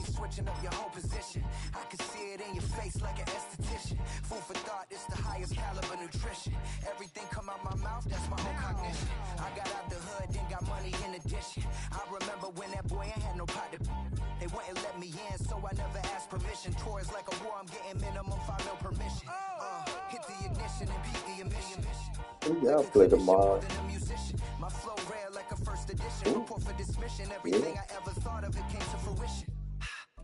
switching up your whole position. I can see it in your face like an esthetician. Food for thought, it's the highest caliber nutrition. Everything come out my mouth, that's my own cognition. I got out the hood, then got money in addition. I remember when that boy ain't had no pot to. They wouldn't let me in, so I never asked permission. Tours like a war, I'm getting minimum 5 mil permission. Hit the ignition and beat the emission. Yeah, I'll play tomorrow. My flow rare like a first edition. Report for dismission. Everything I ever thought of, it came to fruition.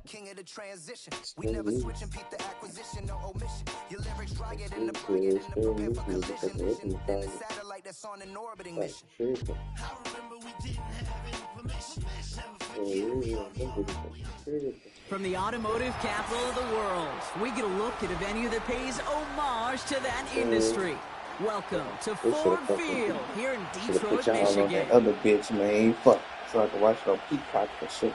King of the transition. We never switch and peep the acquisition, no omission. Your lyrics dry it in the pocket and prepare for collision. Then the satellite that's on an orbiting mission. I remember we didn't have any permission. From the automotive capital of the world, we get a look at a venue that pays homage to that industry. Welcome to Ford Field here in Detroit, Michigan. Other bitch, man, fuck, so I can watch it on Peacock and shit.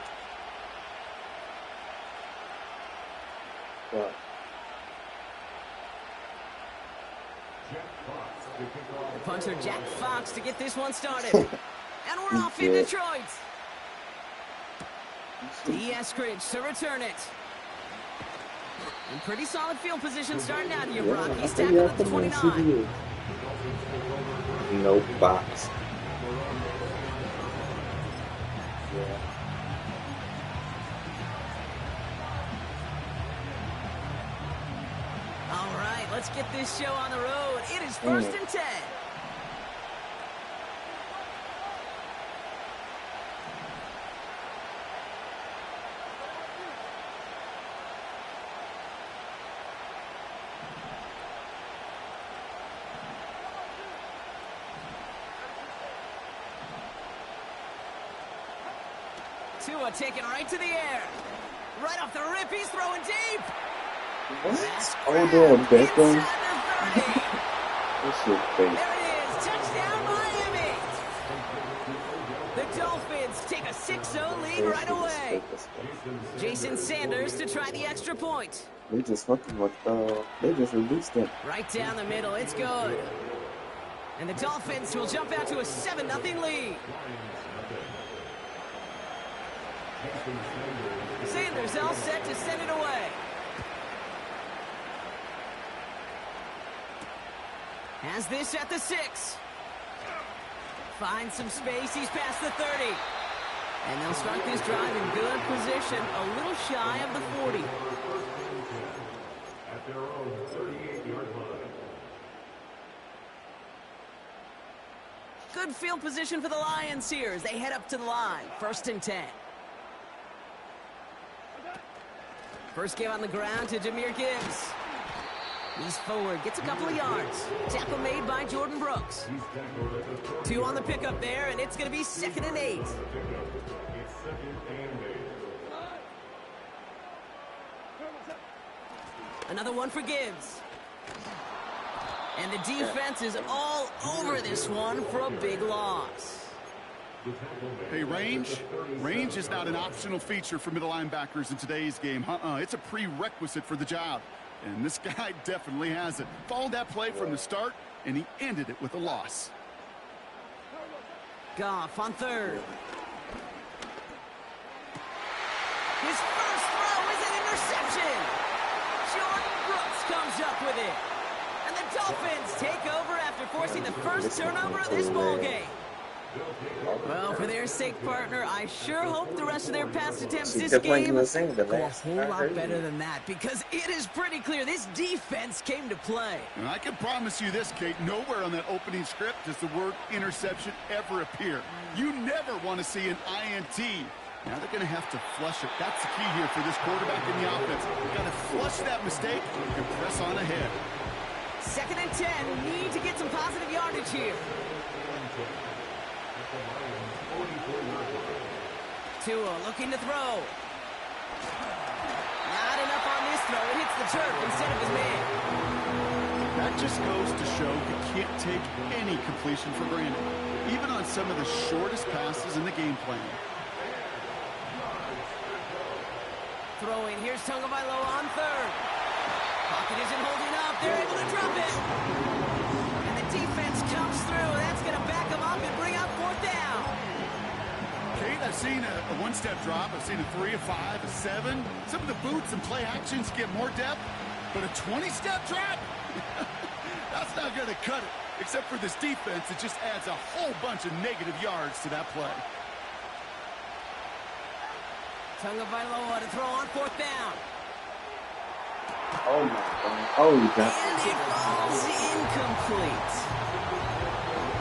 Fuck. The punter Jack Fox to get this one started. And we're off in Detroit. D. Eskridge to return it. In pretty solid field position starting out here, Brock. He's tackled at the 29. No box. Yeah. All right, let's get this show on the road. It is 1st and 10. Tua taking right to the air. Right off the rip, he's throwing deep. What? Oh, damn, Beckham. This shit crazy. There it is. Touchdown, Miami. The Dolphins take a 6-0 lead right away. Jason Sanders to try the extra point. They just fucking with, they just released it. Right down the middle. It's good. And the Dolphins will jump out to a 7-0 lead. Sanders all set to send it away. Has this at the 6. Finds some space. He's past the 30. And they'll start this drive in good position, a little shy of the 40. At their own 38-yard line. Good field position for the Lions here as they head up to the line. 1st and 10. First game on the ground to Jahmyr Gibbs. He's forward, gets a couple of yards. Tackle made by Jordan Brooks. 2 on the pickup there, and it's going to be 2nd and 8. Another one for Gibbs. And the defense is all over this one for a big loss. Hey, range is not an optional feature for middle linebackers in today's game. It's a prerequisite for the job. And this guy definitely has it. Followed that play from the start, and he ended it with a loss. Goff on 3rd. His first throw is an interception. Jordan Brooks comes up with it. And the Dolphins take over after forcing the first turnover of this ball game. Well, for their sake, partner, I sure hope the rest of their pass attempts this game go a whole lot better than that, because it is pretty clear this defense came to play. And I can promise you this, Kate, nowhere on that opening script does the word interception ever appear. You never want to see an INT. Now they're going to have to flush it. That's the key here for this quarterback in the offense. You've got to flush that mistake and press on ahead. 2nd and 10, need to get some positive yardage here. Tua looking to throw. Not enough on this throw. It hits the turf instead of his man. That just goes to show you can't take any completion for granted, even on some of the shortest passes in the game plan. Throwing. Here's Tagovailoa on 3rd. Pocket isn't holding up. They're able to drop it. And the defense comes through. That's going to back them up and bring up 4th down. Kate, Kate, I've seen a one-step drop. I've seen a 3, a 5, a 7. Some of the boots and play actions get more depth, but a 20-step drop? That's not going to cut it. Except for this defense, it just adds a whole bunch of negative yards to that play. Tagovailoa to throw on 4th down. Oh, my God. Oh, you got And it falls incomplete.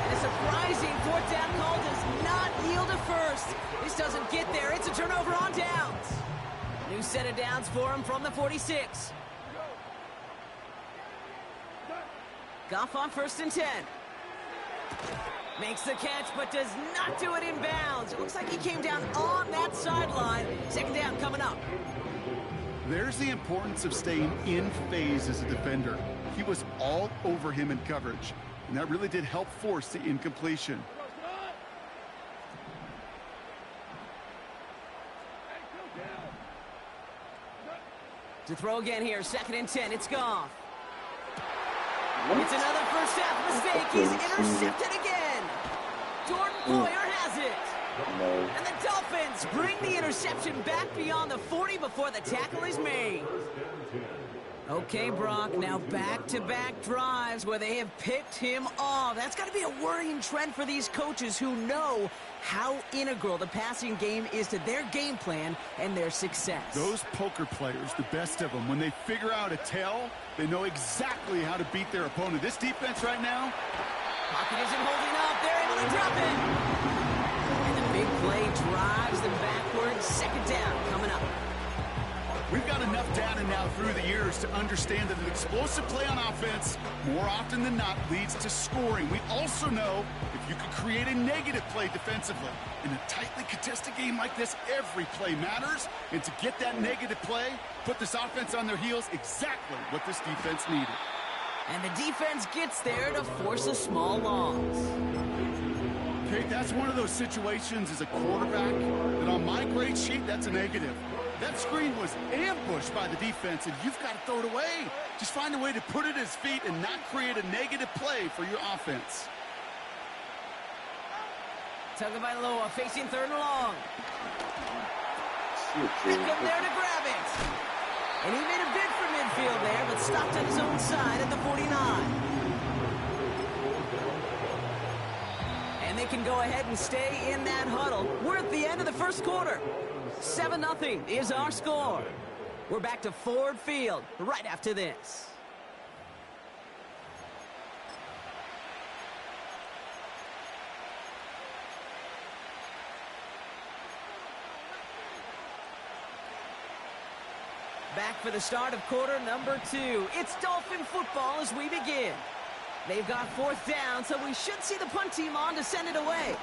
And a surprising 4th down call does not yield a first. This doesn't get there. It's a turnover on downs. New set of downs for him from the 46. Goff on 1st and 10. Makes the catch, but does not do it in bounds. It looks like he came down on that sideline. 2nd down coming up. There's the importance of staying in phase as a defender. He was all over him in coverage, and that really did help force the incompletion. To throw again here, 2nd and 10. It's Goff. It's another first half mistake. He's intercepted again. Jordan Poyer has it. No. And the Dolphins bring the interception back beyond the 40 before the tackle is made. Okay, Brock, now back-to-back drives where they have picked him off. That's got to be a worrying trend for these coaches who know how integral the passing game is to their game plan and their success. Those poker players, the best of them, when they figure out a tell, they know exactly how to beat their opponent. This defense right now, pocket isn't holding up. They're able to drop it. And the big play drives them backwards. 2nd down coming up. we've got enough data now through the years to understand that an explosive play on offense, more often than not, leads to scoring. We also know if you can create a negative play defensively. In a tightly contested game like this, every play matters. And to get that negative play, put this offense on their heels, exactly what this defense needed. And the defense gets there to force a small loss. Okay, that's one of those situations as a quarterback that on my grade sheet, that's a negative. That screen was ambushed by the defense, and you've got to throw it away. Just find a way to put it at his feet and not create a negative play for your offense. Tagovailoa facing 3rd and long. Beckham there to grab it. And he made a bid for midfield there, but stopped on his own side at the 49. And they can go ahead and stay in that huddle. We're at the end of the first quarter. 7-0 is our score. We're back to Ford Field right after this. Back for the start of quarter number 2. It's Dolphin football as we begin. They've got 4th down, so we should see the punt team on to send it away.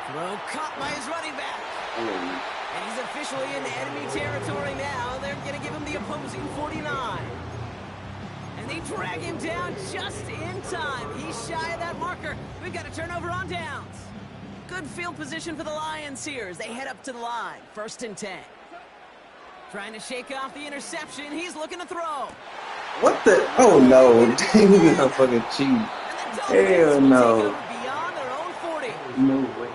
Throw caught by his running back. And he's officially in enemy territory now. They're going to give him the opposing 49. And they drag him down just in time. He's shy of that marker. We've got a turnover on downs. Good field position for the Lions here as they head up to the line. 1st and 10. Trying to shake off the interception. He's looking to throw. What the? Oh, no. Dang, you got fucking cheat. Hell no. Beyond their own 40. No way.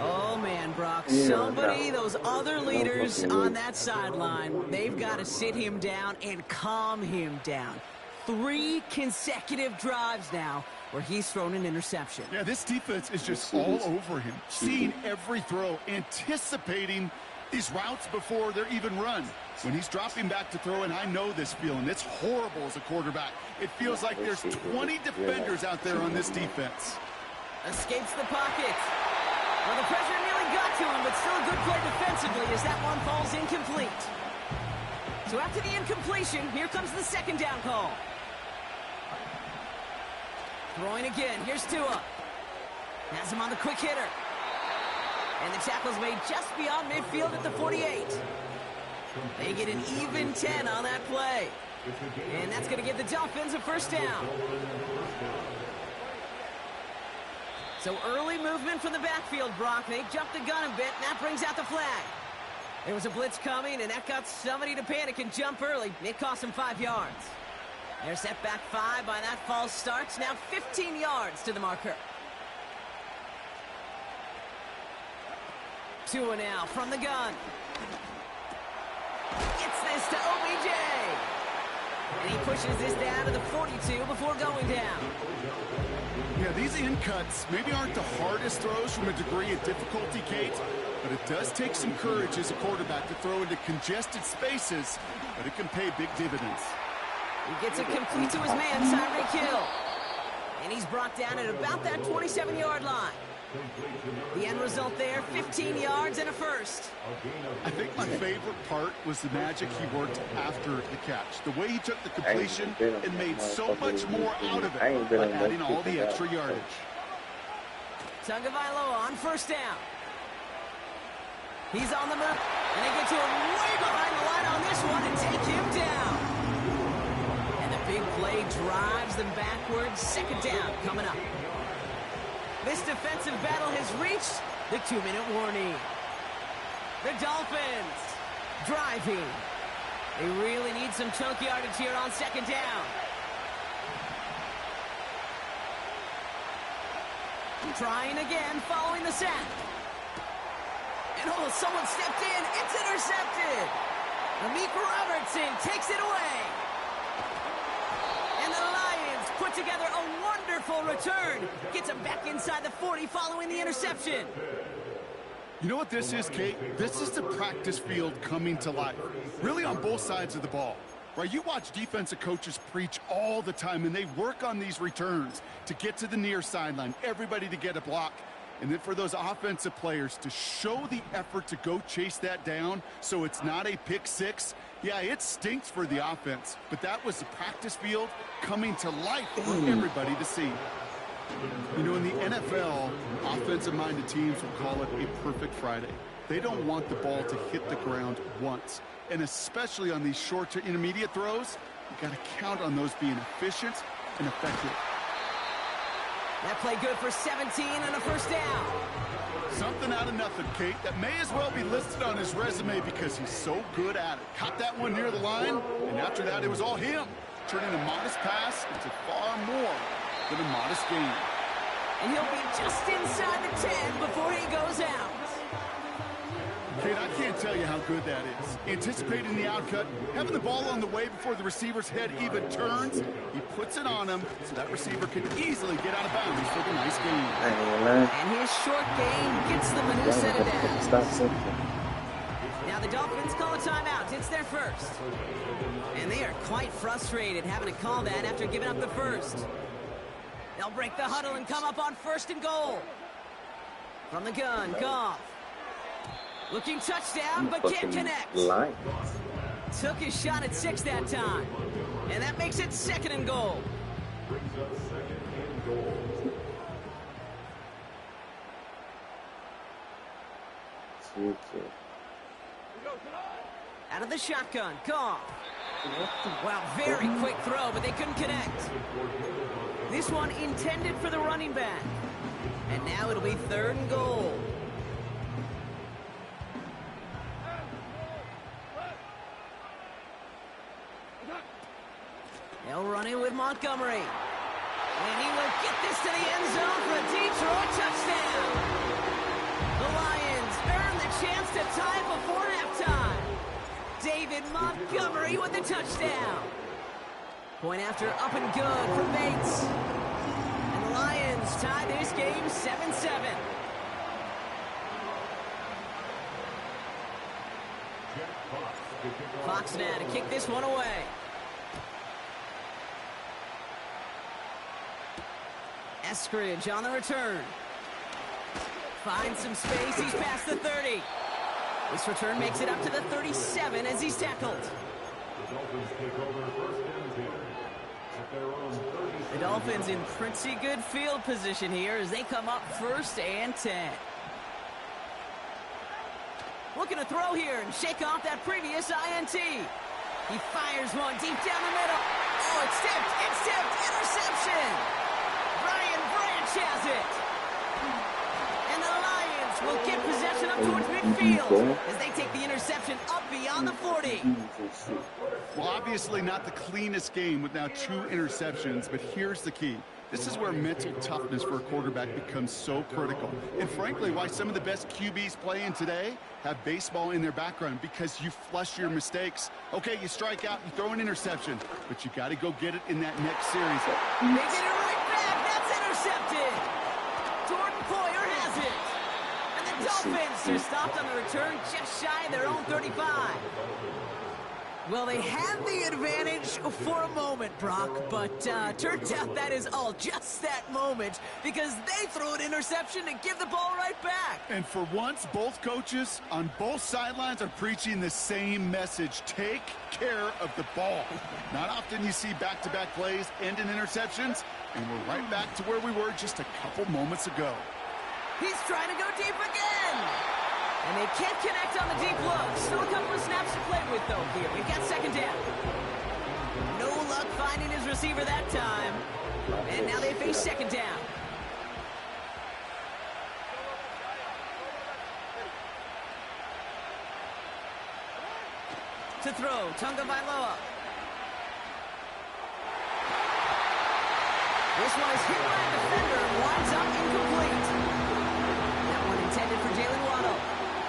Oh, man, Brock. Yeah, Somebody, no. those other leaders on that sideline, they've got to sit him down and calm him down. 3 consecutive drives now where he's thrown an interception. Yeah, this defense is just all over him, seeing every throw, anticipating these routes before they're even run. When he's dropping back to throw, and I know this feeling, it's horrible as a quarterback. It feels like there's 20 defenders out there on this defense. Escapes the pocket. Well, the pressure nearly got to him, but still a good play defensively as that one falls incomplete. So after the incompletion, here comes the 2nd down call. Throwing again. Here's Tua. Has him on the quick hitter. And the tackle's made just beyond midfield at the 48. They get an even 10 on that play. And that's going to give the Dolphins a 1st down. So early movement from the backfield, Brock. They jumped the gun a bit, and that brings out the flag. There was a blitz coming, and that got somebody to panic and jump early. It cost them 5 yards. They're set back 5 by that false start. Now 15 yards to the marker. to it now from the gun. Gets this to OBJ. And he pushes this down to the 42 before going down. Yeah, these in cuts maybe aren't the hardest throws from a degree of difficulty, Kate, but it does take some courage as a quarterback to throw into congested spaces, but it can pay big dividends. He gets it complete to his man, Tyreek Hill. And he's brought down at about that 27-yard line. The end result there, 15 yards and a first. I think my favorite part was the magic he worked after the catch. The way he took the completion and made so much more out of it by adding all the extra yardage. Tagovailoa on first down. He's on the move, and they get to him way behind the line on this one and take him down. And the big play drives them backwards. Second down coming up. This defensive battle has reached the 2-minute warning. The Dolphins driving. They really need some chunk yardage here on second down. Trying again following the sack. And oh, someone stepped in. It's intercepted. Amik Robertson takes it away. And the Lions put together a wonderful return. Gets him back inside the 40 following the interception. You know what this is, Kate? This is the practice field coming to life. Really on both sides of the ball. Right, you watch defensive coaches preach all the time, and they work on these returns to get to the near sideline, everybody to get a block. And then for those offensive players to show the effort to go chase that down so it's not a pick six. Yeah, it stinks for the offense, but that was the practice field coming to life for everybody to see. You know, in the NFL, offensive-minded teams will call it a perfect Friday. They don't want the ball to hit the ground once. And especially on these short to intermediate throws, you got to count on those being efficient and effective. That play good for 17 and a first down. Something out of nothing, Kate, that may as well be listed on his resume because he's so good at it. Caught that one near the line, and after that, it was all him. Turning a modest pass into far more than a modest gain. And he'll be just inside the 10 before he goes out. Kate, I can't tell you how good that is. Anticipating the outcut, having the ball on the way before the receiver's head even turns, he puts it on him so that receiver can easily get out of bounds for the nice gain. And his short gain gets them a new set of downs. Now the Dolphins call a timeout. It's their first. And they are quite frustrated having to call that after giving up the first. They'll break the huddle and come up on first and goal. From the gun, Goff. Looking touchdown, but can't connect. Took his shot at 6 that time. And that makes it second and goal. Out of the shotgun, Goff. Wow, very quick throw, but they couldn't connect. This one intended for the running back. And now it'll be third and goal. They'll run in with Montgomery. And he will get this to the end zone for a Detroit touchdown. The Lions earn the chance to tie before halftime. David Montgomery with the touchdown. Point after up and good for Bates. And the Lions tie this game 7-7. Fox now to kick this one away. Eskridge on the return. Finds some space. He's past the 30. This return makes it up to the 37 as he's tackled. The Dolphins in pretty good field position here as they come up first and 10. Looking to throw here and shake off that previous INT. He fires one deep down the middle. Oh, it's tipped. It's tipped. Interception. Brian Branch has it. And the Lions will get possession up towards midfield as they take the interception up the beyond the 40. Well, obviously not the cleanest game with now 2 interceptions, but here's the key. This is where mental toughness for a quarterback becomes so critical. And frankly, why some of the best QBs playing today have baseball in their background, because you flush your mistakes. Okay, you strike out, you throw an interception, but you got to go get it in that next series. They get it right back. That's intercepted. Jordan Poyer has it. And the Dolphins are stopped on the return just shy of their own 35. Well, they had the advantage for a moment, Brock, but turns out that is all just that moment, because they threw an interception to give the ball right back. And for once, both coaches on both sidelines are preaching the same message. Take care of the ball. Not often you see back-to-back plays end in interceptions, and we're right back to where we were just a couple moments ago. He's trying to go deep again. And they can't connect on the deep look. Still a couple of snaps to play with, though, here. We've got second down. No luck finding his receiver that time. And now they face second down. To throw, Tunga Vailoa. This one is hit by a defender and winds up incomplete. That one intended for Jalen Waddle.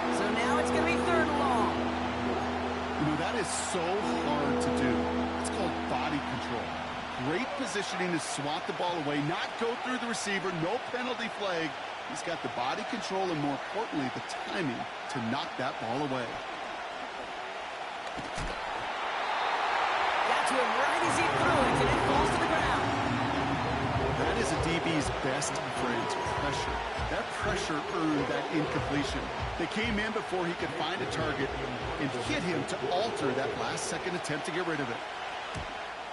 So now it's going to be third and long. You know, that is so hard to do. It's called body control. Great positioning to swat the ball away, not go through the receiver, no penalty flag. He's got the body control and, more importantly, the timing to knock that ball away. Got to him right as he threw it, and it falls to the ground. That is a DB's best friend, pressure. That pressure earned that incompletion. They came in before he could find a target and hit him to alter that last-second attempt to get rid of it.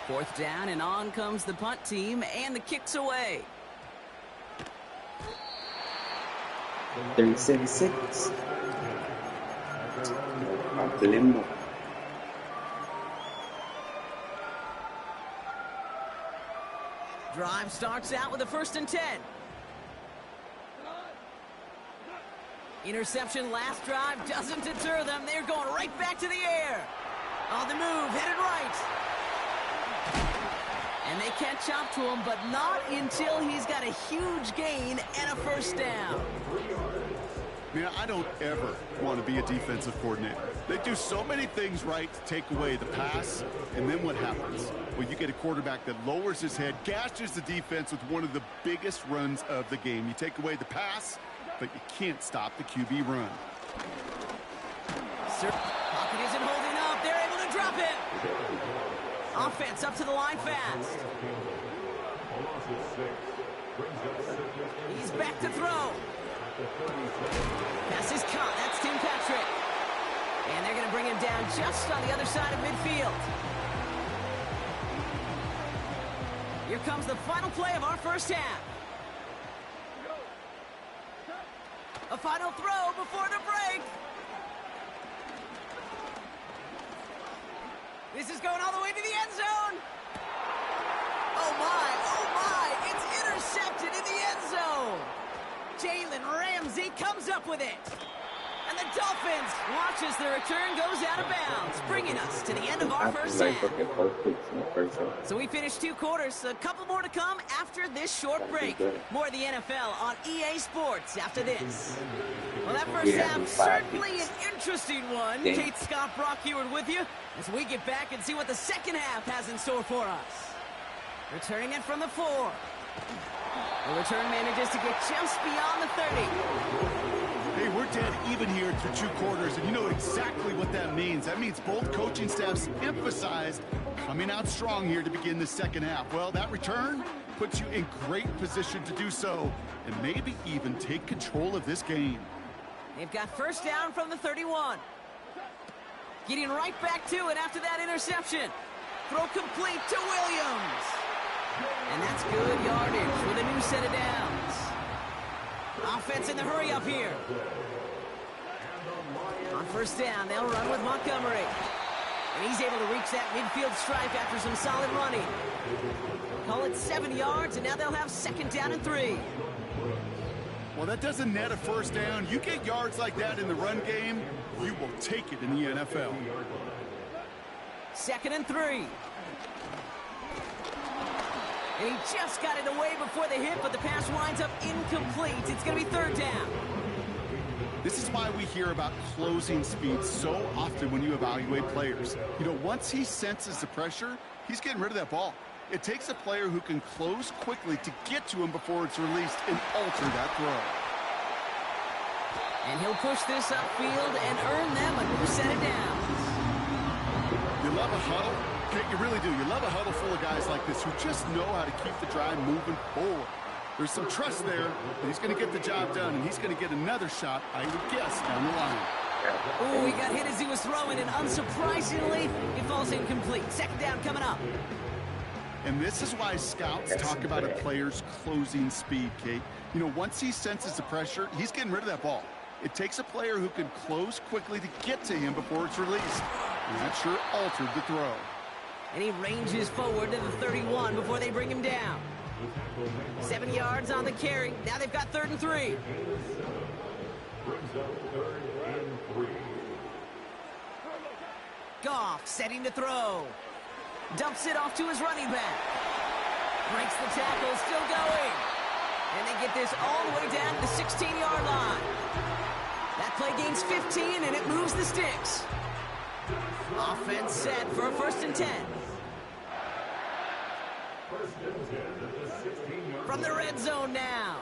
Fourth down, and on comes the punt team, and the kick's away. 36. Problema. Drive starts out with a 1st and 10. Interception last drive doesn't deter them. They're going right back to the air. On the move, headed right. And they catch up to him, but not until he's got a huge gain and a 1st down. Man, I don't ever want to be a defensive coordinator. They do so many things right to take away the pass, and then what happens? Well, you get a quarterback that lowers his head, gashes the defense with one of the biggest runs of the game. You take away the pass, but you can't stop the QB run. Pocket isn't holding up. They're able to drop it. Offense up to the line fast. He's back to throw. Pass is caught. That's Tim Patrick. And they're going to bring him down just on the other side of midfield. Here comes the final play of our first half. A final throw before the break. This is going all the way to the end zone. Oh my, it's intercepted in the end zone. Jalen Ramsey comes up with it. And the Dolphins watch as the return goes out of bounds, bringing us to the end of our first half. So we finished 2 quarters, a couple more to come after this short break. More of the NFL on EA Sports after this. Well, that first half, certainly an interesting one. Kate Scott, Brock Heward with you as we get back and see what the second half has in store for us. Returning it from the 4. The return manages to get just beyond the 30. Hey, we're dead even here through 2 quarters, and you know exactly what that means. That means both coaching staffs emphasize coming out strong here to begin the second half. Well, that return puts you in great position to do so, and maybe even take control of this game. They've got first down from the 31. Getting right back to it after that interception. Throw complete to Williams. And that's good yardage with a new set of downs. Offense in the hurry up here. On first down, they'll run with Montgomery. And he's able to reach that midfield stripe after some solid running. Call it 7 yards, and now they'll have second down and 3. Well, that doesn't net a first down. You get yards like that in the run game, you will take it in the NFL. 2nd and 3. And he just got it away before the hit, but the pass winds up incomplete. It's going to be 3rd down. This is why we hear about closing speed so often when you evaluate players. You know, once he senses the pressure, he's getting rid of that ball. It takes a player who can close quickly to get to him before it's released and alter that throw. And he'll push this upfield and earn them a new set of downs. You love a huddle? Okay, you really do. You love a huddle full of guys like this who just know how to keep the drive moving forward. There's some trust there that he's going to get the job done, and he's going to get another shot, I would guess, down the line. Oh, he got hit as he was throwing, and unsurprisingly, it falls incomplete. 2nd down coming up. And this is why scouts talk about a player's closing speed, Kate. You know, once he senses the pressure, he's getting rid of that ball. It takes a player who can close quickly to get to him before it's released. And that sure altered the throw. And he ranges forward to the 31 before they bring him down. 7 yards on the carry. Now they've got 3rd and 3. Goff setting to throw. Dumps it off to his running back. Breaks the tackle, still going. And they get this all the way down to the 16-yard line. That play gains 15, and it moves the sticks. Offense set for a 1st and 10. From the red zone now.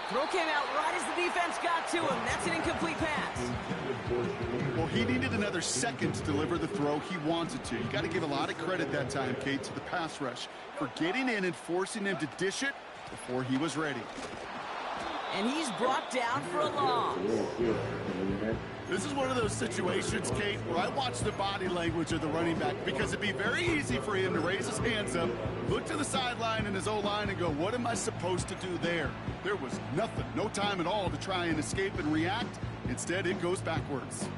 Throw came out right as the defense got to him. That's an incomplete pass. Well, he needed another second to deliver the throw he wanted to. You got to give a lot of credit that time, Kate, to the pass rush for getting in and forcing him to dish it before he was ready. And he's brought down for a loss. This is one of those situations, Kate, where I watch the body language of the running back because it'd be very easy for him to raise his hands up, look to the sideline in his O-line and go, what am I supposed to do there? There was nothing, no time at all to try and escape and react. Instead, it goes backwards.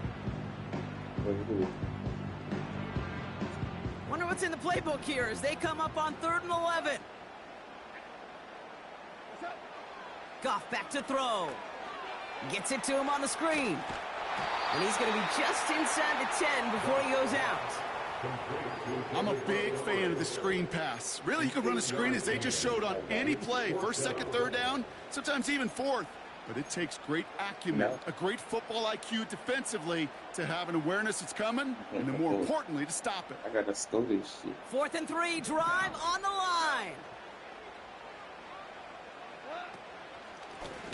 Wonder what's in the playbook here as they come up on 3rd and 11. Goff back to throw. Gets it to him on the screen. And he's going to be just inside the 10 before he goes out. I'm a big fan of the screen pass. Really, you can run a screen as they just showed on any play. 1st, 2nd, 3rd down, sometimes even 4th. But it takes great acumen, a great football IQ defensively to have an awareness it's coming, and then more importantly, to stop it. I got to score this shit. 4th and 3, drive on the line.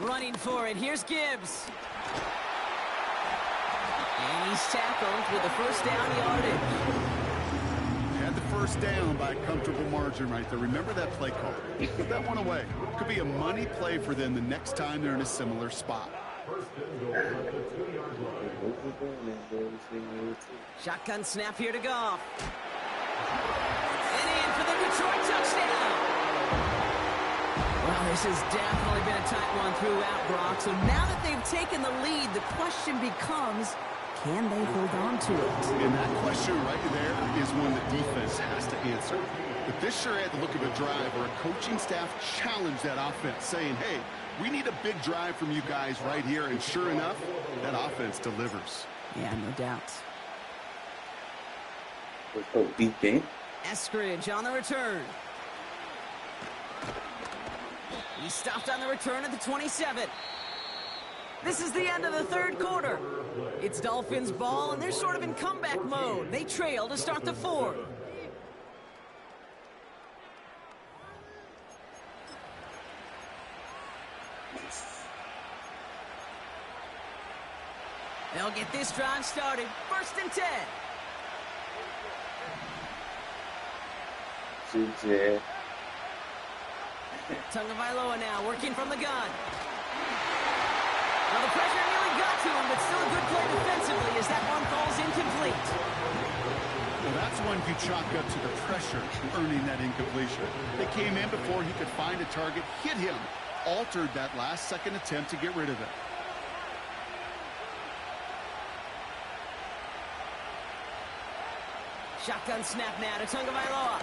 Running for it, here's Gibbs. And he's tackled with a 1st down yardage. Had the 1st down by a comfortable margin right there. Remember that play call. Put that one away. Could be a money play for them the next time they're in a similar spot. Shotgun snap here to Goff. And in for the Detroit touchdown. Well, this has definitely been a tight one throughout, Brock. So now that they've taken the lead, the question becomes, can they hold on to it? And that question right there is one the defense has to answer. But this sure had the look of a drive where a coaching staff challenged that offense, saying, hey, we need a big drive from you guys right here. And sure enough, that offense delivers. Yeah, no doubt. Eskridge on the return. He stopped on the return at the 27. This is the end of the 3rd quarter. It's Dolphins ball, and they're sort of in comeback mode. They trail to start the 4th. They'll get this drive started. 1st and 10. CJ. Tagovailoa now working from the gun. Well, the pressure nearly got to him, but still a good play defensively as that one falls incomplete. Well, that's one you chalk up to the pressure earning that incompletion. They came in before he could find a target, hit him, altered that last-second attempt to get rid of it. Shotgun snap now to Tagovailoa.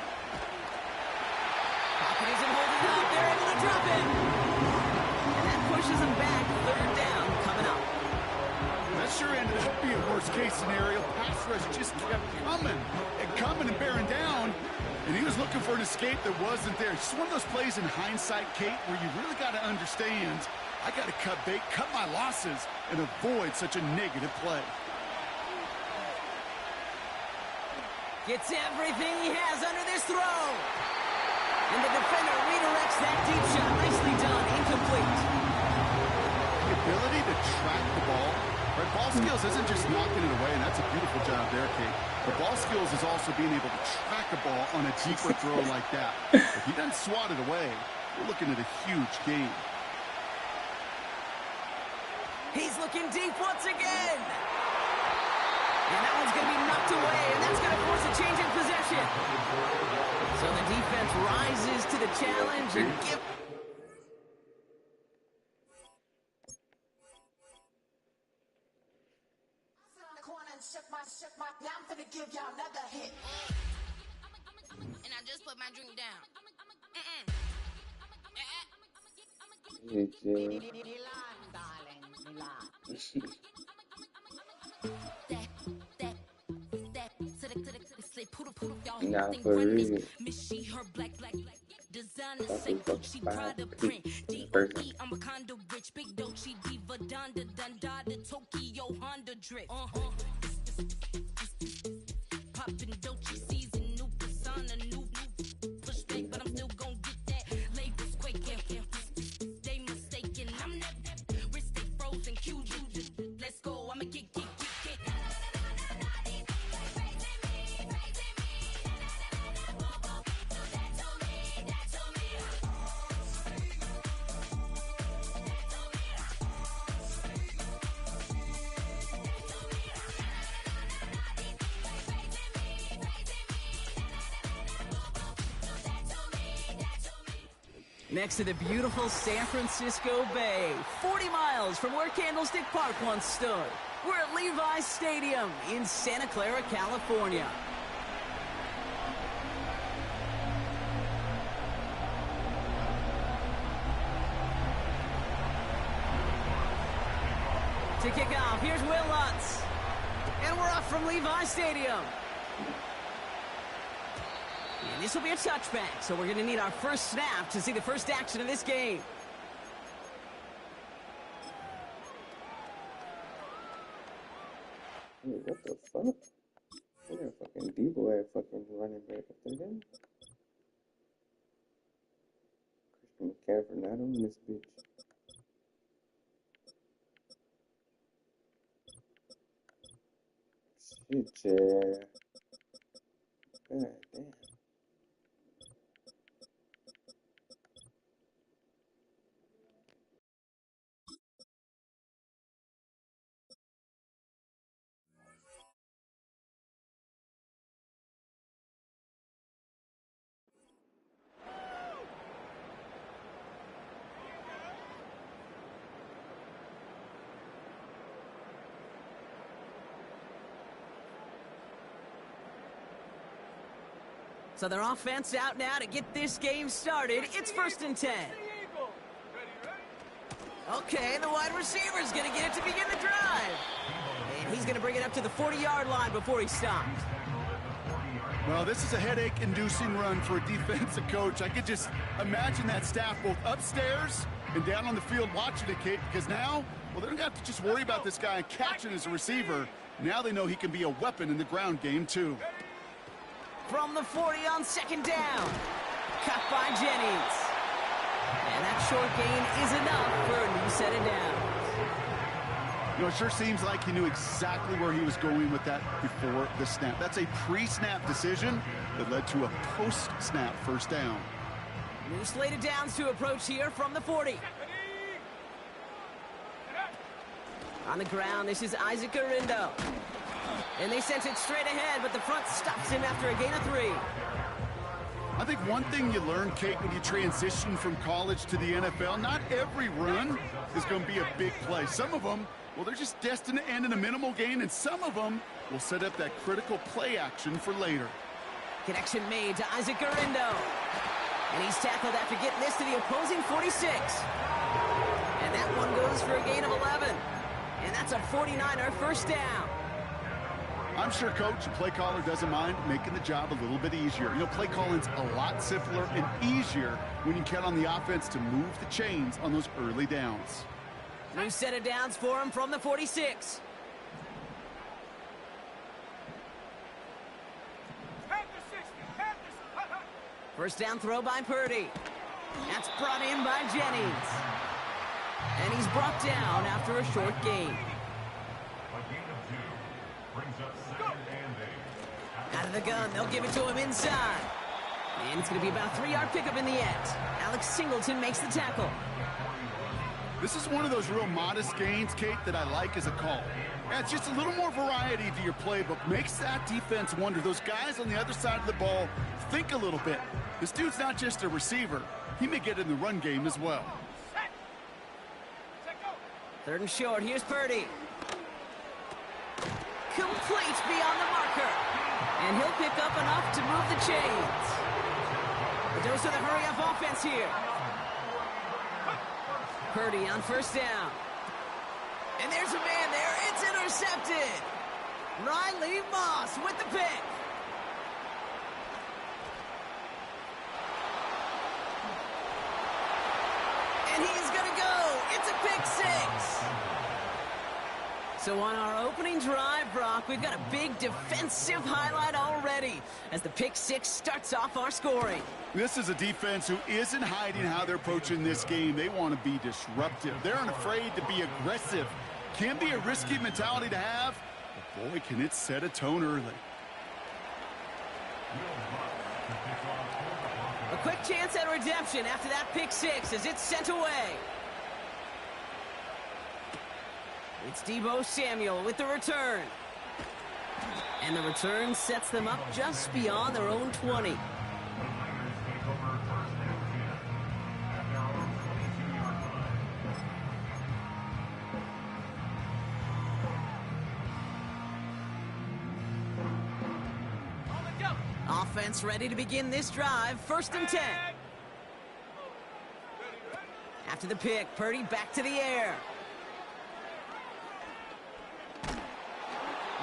Pocket isn't holding up. They're able to drop it. And that pushes him back. Third down coming up. That sure ended up being a worst-case scenario. Pass rush just kept coming and bearing down. And he was looking for an escape that wasn't there. It's just one of those plays in hindsight, Kate, where you really got to understand, I got to cut bait, cut my losses, and avoid such a negative play. Gets everything he has under this throw. And the defender redirects that deep shot. Nicely done. Incomplete. The ability to track the ball. Right, ball skills isn't just knocking it away, and that's a beautiful job there, Kate. The ball skills is also being able to track a ball on a deeper throw like that. If he doesn't swat it away, we're looking at a huge game. He's looking deep once again. And that one's going to be knocked away, and that's going to force a change in possession. So the defense rises to the challenge and give... Now I'm gonna give y'all another hit. And I just put my drink down. Nah, for real. Designer say Gucci Prada print. D.O.E. I'm a condo rich. Big Dolce Diva Donda Dundada Tokyo Honda drip. Poppin' Dolce season, new persona, new pushback, but I'm still gon' get that. Labels quaking, they mistaken. I'm that wrist stay frozen. Q you, let's go. I'ma get. Next to the beautiful San Francisco Bay, 40 miles from where Candlestick Park once stood. We're at Levi's Stadium in Santa Clara, California. To kick off, here's Will Lutz. And we're off from Levi's Stadium. And this will be a touchback, so we're going to need our first snap to see the first action of this game. Dude, what the fuck? Look at fucking D-boy fucking running back up there. Christian McCaffrey not on this bitch. Shit, yeah. God damn. So their offense out now to get this game started. It's 1st and 10. Okay, the wide receiver's going to get it to begin the drive. And he's going to bring it up to the 40-yard line before he stops. Well, this is a headache-inducing run for a defensive coach. I could just imagine that staff both upstairs and down on the field watching it, Kate, because now, well, they don't have to just worry about this guy catching as a receiver. Now they know he can be a weapon in the ground game, too. From the 40 on 2nd down. Cut by Jennings. And that short gain is enough for a new set of downs. You know, it sure seems like he knew exactly where he was going with that before the snap. That's a pre-snap decision that led to a post-snap first down. New slate of downs to approach here from the 40. On the ground, this is Isaac Arindo. And they sent it straight ahead, but the front stops him after a gain of 3. I think one thing you learn, Kate, when you transition from college to the NFL, not every run is going to be a big play. Some of them, well, they're just destined to end in a minimal gain, and some of them will set up that critical play action for later. Connection made to Isaac Arindo. And he's tackled after getting this to the opposing 46. And that one goes for a gain of 11. And that's a 49er first down. I'm sure coach and play caller doesn't mind making the job a little bit easier. You know, play calling's a lot simpler and easier when you count on the offense to move the chains on those early downs. New set of downs for him from the 46. First down throw by Purdy. That's brought in by Jennings. And he's brought down after a short gain. Out of the gun, they'll give it to him inside. And it's going to be about a 3-yard pickup in the end. Alex Singleton makes the tackle. This is one of those real modest gains, Kate, that I like as a call. Adds just a little more variety to your playbook. Makes that defense wonder. Those guys on the other side of the ball think a little bit. This dude's not just a receiver. He may get in the run game as well. Third and short. Here's Purdy. Complete beyond the marker. And he'll pick up enough to move the chains. The dose of the hurry-up offense here. Purdy on first down. And there's a man there. It's intercepted. Riley Moss with the pick. And he's going to go. It's a pick six. So on our opening drive, Brock, we've got a big defensive highlight already as the pick six starts off our scoring. This is a defense who isn't hiding how they're approaching this game. They want to be disruptive. They're unafraid to be aggressive. Can be a risky mentality to have, but boy, can it set a tone early. A quick chance at redemption after that pick six as it's sent away. It's Deebo Samuel with the return. And the return sets them up just beyond their own 20. Offense ready to begin this drive. First and 10. After the pick, Purdy back to the air.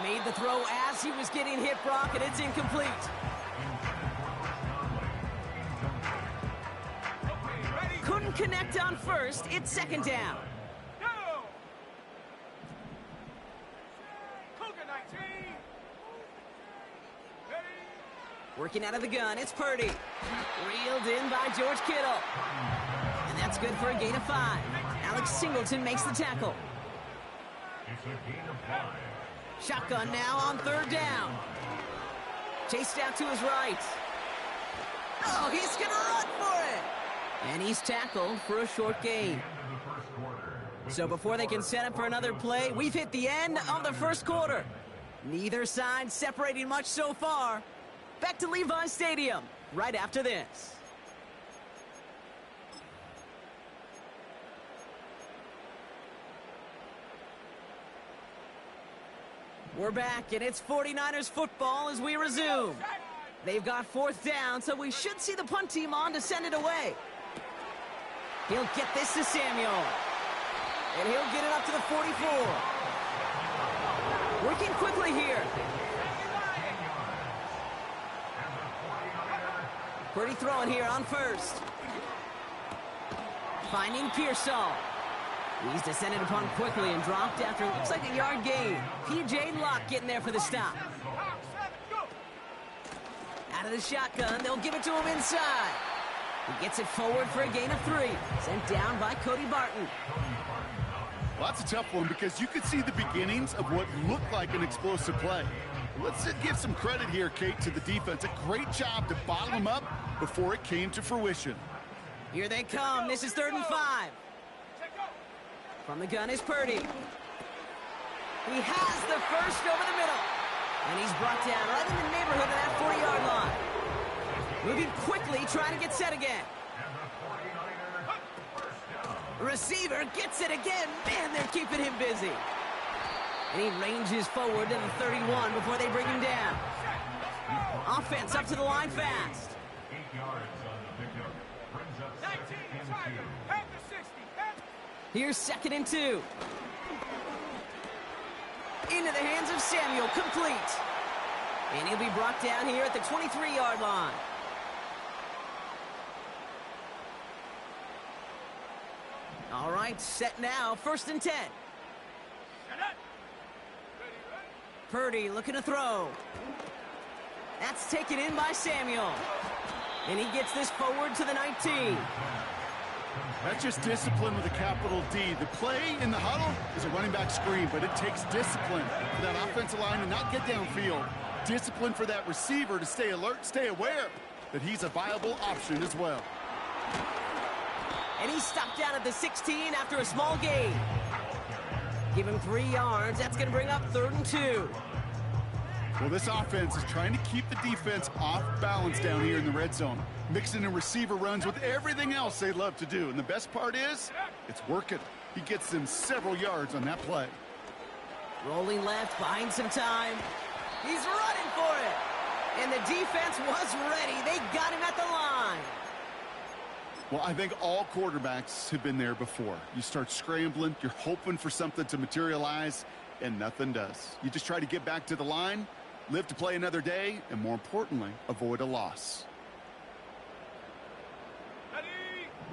Made the throw as he was getting hit, Brock, and it's incomplete. Couldn't connect on first. It's second down. Working out of the gun, it's Purdy. Reeled in by George Kittle. And that's good for a gain of 5. Alex Singleton makes the tackle. Shotgun now on third down. Chased out to his right. Oh, he's going to run for it. And he's tackled for a short gain. So before they can set up for another play, we've hit the end of the first quarter. Neither side separating much so far. Back to Levi Stadium right after this. We're back, and it's 49ers football as we resume. They've got fourth down, so we should see the punt team on to send it away. He'll get this to Samuel. And he'll get it up to the 44. Working quickly here. Purdy throwing here on first. Finding Pearsall. He's descended upon quickly and dropped after looks like a yard gain. P.J. Locke getting there for the stop. Out of the shotgun, they'll give it to him inside. He gets it forward for a gain of 3. Sent down by Cody Barton. Well, that's a tough one because you could see the beginnings of what looked like an explosive play. Let's give some credit here, Kate, to the defense. A great job to bottle them up before it came to fruition. Here they come. This is 3rd and 5. From the gun is Purdy. He has the first over the middle. And he's brought down right in the neighborhood of that 40-yard line. Moving quickly, trying to get set again. Receiver gets it again. Man, they're keeping him busy. And he ranges forward to the 31 before they bring him down. Offense up to the line fast. 8 yards on the pickup. Brings up 19, Here's 2nd and 2. Into the hands of Samuel, complete. And he'll be brought down here at the 23-yard line. All right, set now, 1st and 10. Purdy looking to throw. That's taken in by Samuel. And he gets this forward to the 19. That's just discipline with a capital D. The play in the huddle is a running back screen, but it takes discipline for that offensive line to not get downfield. Discipline for that receiver to stay alert, stay aware that he's a viable option as well. And he's stopped down at the 16 after a small gain. Give him 3 yards. That's going to bring up 3rd and 2. Well, this offense is trying to keep the defense off balance down here in the red zone, mixing in receiver runs with everything else they love to do. And the best part is, it's working. He gets them several yards on that play. Rolling left, buying some time. He's running for it. And the defense was ready. They got him at the line. Well, I think all quarterbacks have been there before. You start scrambling, you're hoping for something to materialize, and nothing does. You just try to get back to the line, live to play another day, and more importantly, avoid a loss.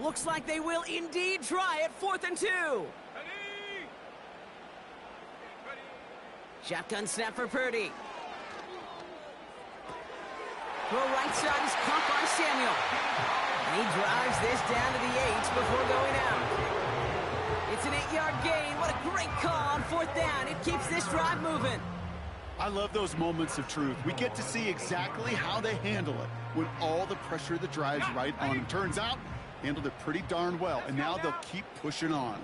Looks like they will indeed try it. 4th and 2. Shotgun snap for Purdy. Throw right side is caught by Samuel. And he drives this down to the 8 before going out. It's an 8-yard gain. What a great call on 4th down. It keeps this drive moving. I love those moments of truth. We get to see exactly how they handle it when all the pressure that drives right on them. Turns out, handled it pretty darn well, and now they'll keep pushing on.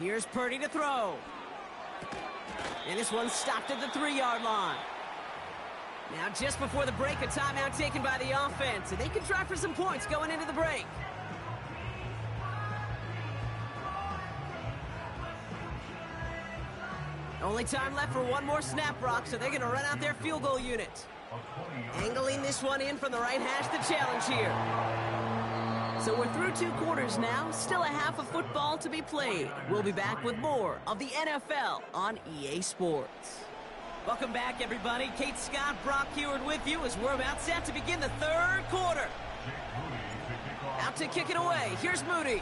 Here's Purdy to throw. And this one stopped at the 3-yard line. Now just before the break, a timeout taken by the offense, and they can try for some points going into the break. Only time left for one more snap, Brock, so they're going to run out their field goal unit. Angling this one in from the right hash, the challenge here. So we're through 2 quarters now, still a half of football to be played. We'll be back with more of the NFL on EA Sports. Welcome back, everybody. Kate Scott, Brock Heward with you as we're about set to begin the 3rd quarter. Out to kick it away. Here's Moody.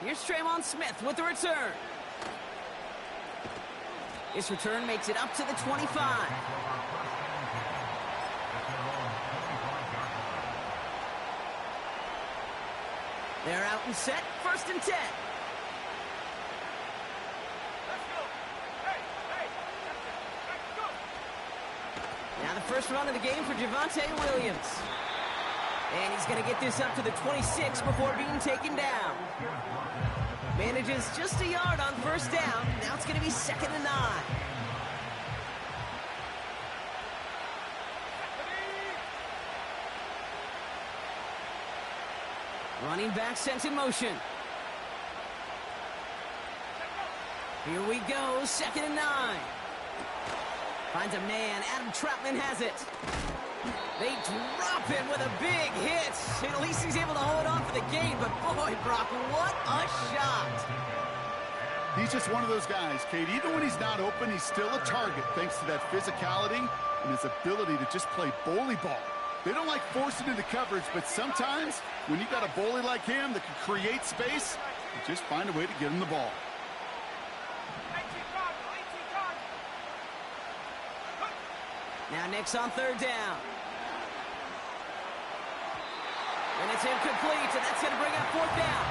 Here's Tremon Smith with the return. This return makes it up to the 25. They're out and set. 1st and 10. Now the first run of the game for Javonte Williams. And he's going to get this up to the 26 before being taken down. Manages just a yard on 1st down. Now it's going to be 2nd and 9. Running back sent in motion. Here we go, 2nd and 9. Finds a man, Adam Troutman has it. They drop him with a big hit. At least he's able to hold on for the gain, but boy, Brock, what a shot. He's just one of those guys, Kate. Even when he's not open, he's still a target thanks to that physicality and his ability to just play bully ball. They don't like forcing into coverage, but sometimes when you got a bully like him that can create space, you just find a way to get him the ball. Now Nick's on 3rd down. And it's incomplete, and that's going to bring up 4th down.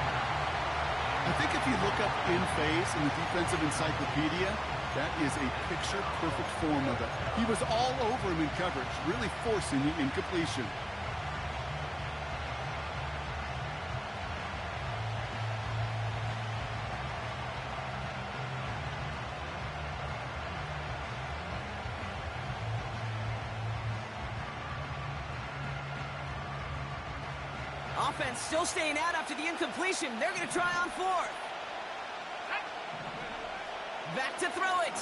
I think if you look up in phase in the defensive encyclopedia, that is a picture-perfect form of it. He was all over him in coverage, really forcing the incompletion. Offense still staying out after the incompletion. They're going to try on 4th. Back to throw it.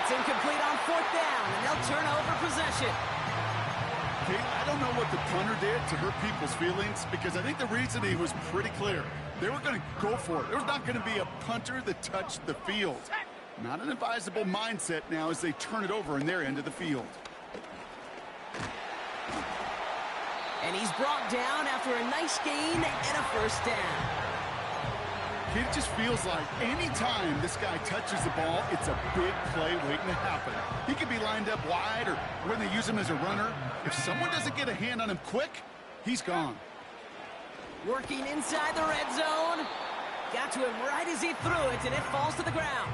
That's incomplete on 4th down, and they'll turn over possession. Kate, I don't know what the punter did to hurt people's feelings because I think the reasoning was pretty clear. They were going to go for it. There was not going to be a punter that touched the field. Not an advisable mindset now as they turn it over in their end of the field. And he's brought down after a nice gain and a 1st down. It just feels like any time this guy touches the ball, it's a big play waiting to happen. He could be lined up wide or when they use him as a runner. If someone doesn't get a hand on him quick, he's gone. Working inside the red zone. Got to him right as he threw it, and it falls to the ground.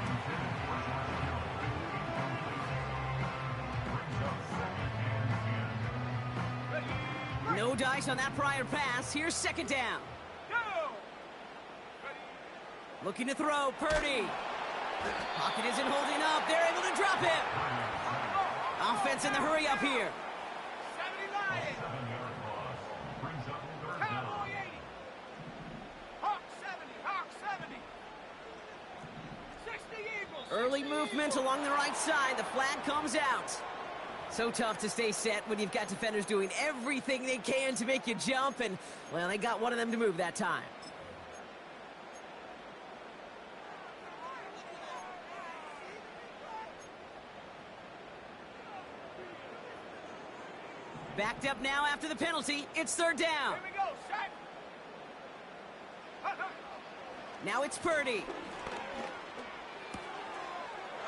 No dice on that prior pass. Here's 2nd down. Looking to throw, Purdy. Pocket isn't holding up. They're able to drop him. Offense in the hurry up here. 79. Cowboy 80. Hawk 70. Hawk 70. 60 Eagles. Early movement along the right side. The flag comes out. So tough to stay set when you've got defenders doing everything they can to make you jump, and, well, they got one of them to move that time. Backed up now after the penalty. It's 3rd down. Here we go, set. Now it's Purdy.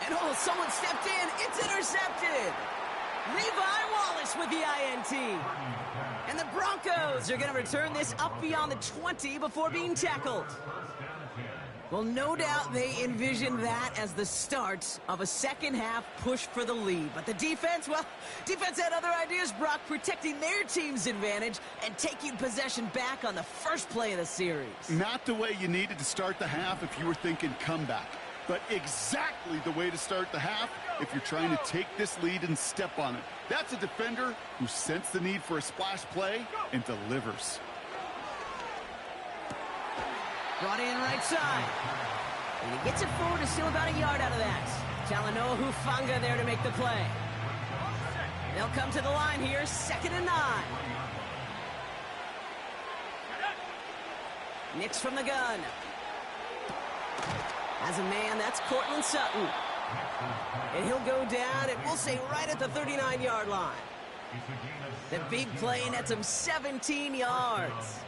And oh, someone stepped in. It's intercepted. Levi Wallace with the INT. And the Broncos are going to return this up beyond the 20 before being tackled. Well, no doubt they envisioned that as the start of a second-half push for the lead. But the defense, well, defense had other ideas, Brock, protecting their team's advantage and taking possession back on the first play of the series. Not the way you needed to start the half if you were thinking comeback, but exactly the way to start the half if you're trying to take this lead and step on it. That's a defender who sensed the need for a splash play and delivers. Brought in right side. And he gets it forward to steal about a yard out of that. Talanoa Hufanga there to make the play. They'll come to the line here, 2nd and 9. Nix from the gun. As a man, that's Cortland Sutton. And he'll go down, and we'll say right at the 39-yard line. The big play nets him 17 yards.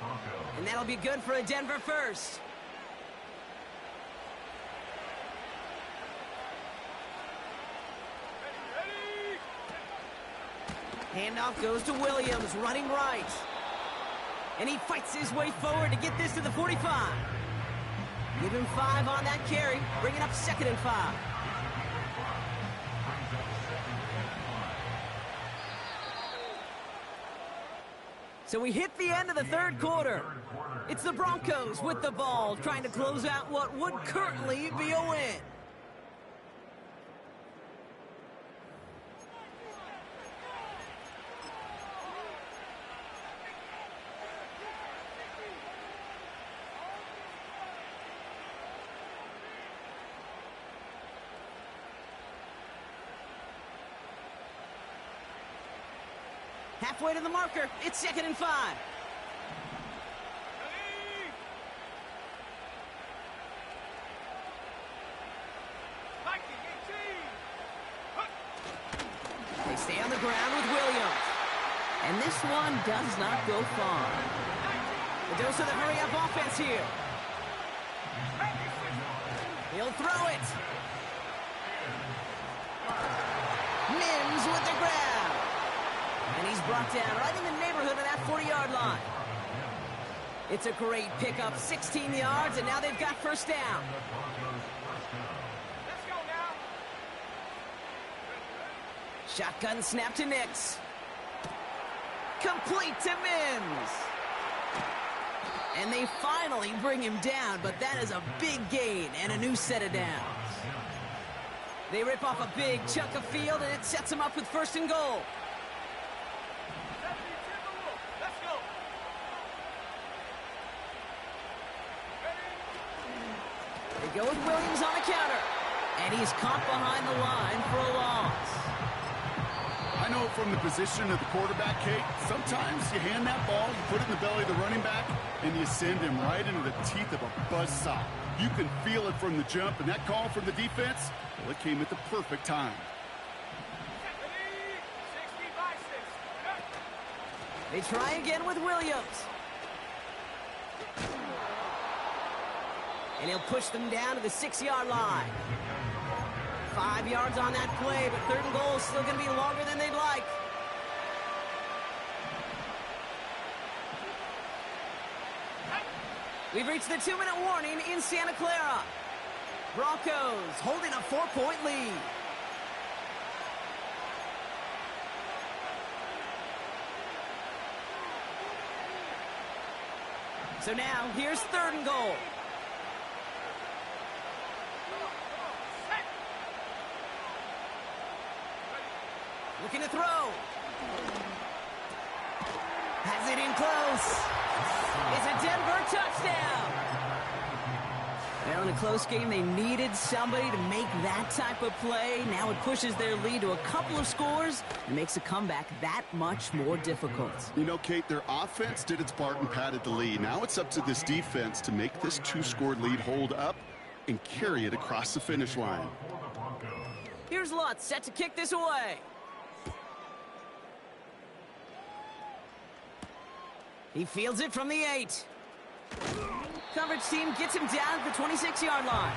And that'll be good for a Denver first. Handoff goes to Williams, running right. And he fights his way forward to get this to the 45. Give him 5 on that carry, bringing up 2nd and 5. So we hit the end of the 3rd quarter. It's the Broncos with the ball, trying to close out what would currently be a win. Halfway to the marker, it's 2nd and 5. They stay on the ground with Williams. And this one does not go far. The dose of the hurry-up offense here. He'll throw it. Mims with the grab. And he's brought down right in the neighborhood of that 40-yard line. It's a great pickup, 16 yards, and now they've got 1st down. Let's go now. Shotgun snap to Nix. Complete to Mims. And they finally bring him down, but that is a big gain and a new set of downs. They rip off a big chunk of field, and it sets them up with 1st and goal. Let's go. They go with Williams on the counter. And he's caught behind the line for a loss. I know from the position of the quarterback, Kate, sometimes you hand that ball, you put it in the belly of the running back, and you send him right into the teeth of a buzzsaw. You can feel it from the jump, and that call from the defense, well, it came at the perfect time. They try again with Williams. And he'll push them down to the 6-yard line. 5 yards on that play, but 3rd and goal is still going to be longer than they'd like. We've reached the 2-minute warning in Santa Clara. Broncos holding a 4-point lead. So now, here's 3rd and goal. Looking to throw. Has it in close. It's a Denver touchdown. Well, in a close game, they needed somebody to make that type of play. Now it pushes their lead to a couple of scores and makes a comeback that much more difficult. You know, Kate, their offense did its part and padded the lead. Now it's up to this defense to make this 2-score lead hold up and carry it across the finish line. Here's Lutz set to kick this away. He fields it from the 8. Coverage team gets him down at the 26-yard line.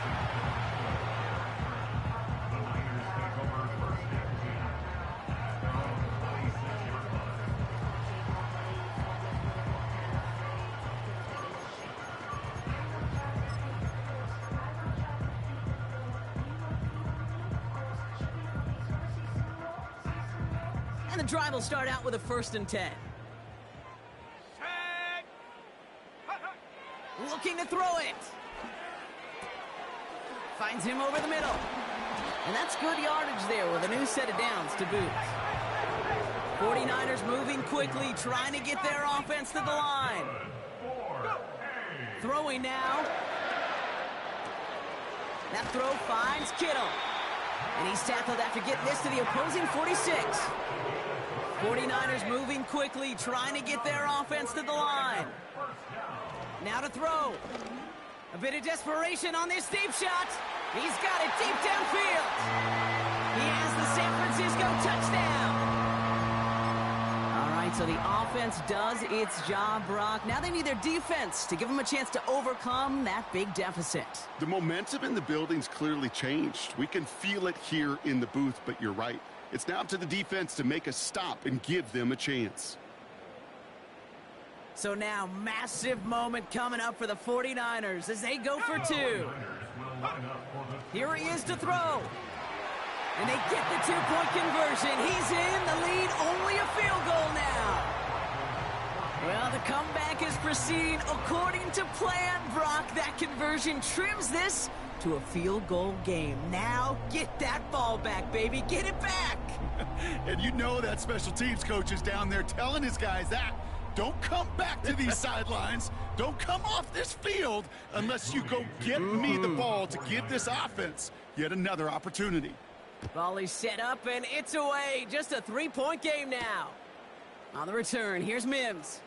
And the drive will start out with a 1st and 10. Looking to throw it. Finds him over the middle. And that's good yardage there with a new set of downs to boot. 49ers moving quickly, trying to get their offense to the line. Throwing now. That throw finds Kittle. And he's tackled after getting this to the opposing 46. 49ers moving quickly, trying to get their offense to the line. Now to throw. A bit of desperation on this deep shot. He's got it deep downfield. He has the San Francisco touchdown. All right, so the offense does its job, Brock. Now they need their defense to give them a chance to overcome that big deficit. The momentum in the building's clearly changed. We can feel it here in the booth, but you're right. It's now up to the defense to make a stop and give them a chance. So now, massive moment coming up for the 49ers as they go for 2. Here he is to throw. And they get the 2-point conversion. He's in the lead, only a field goal now. Well, the comeback is proceeding according to plan, Brock. That conversion trims this to a field goal game. Now, get that ball back, baby. Get it back. And you know that special teams coach is down there telling his guys that. Don't come back to these sidelines. Don't come off this field unless you go get me the ball to give this offense yet another opportunity. Volley set up, and it's away. Just a 3-point game now. On the return, here's Mims.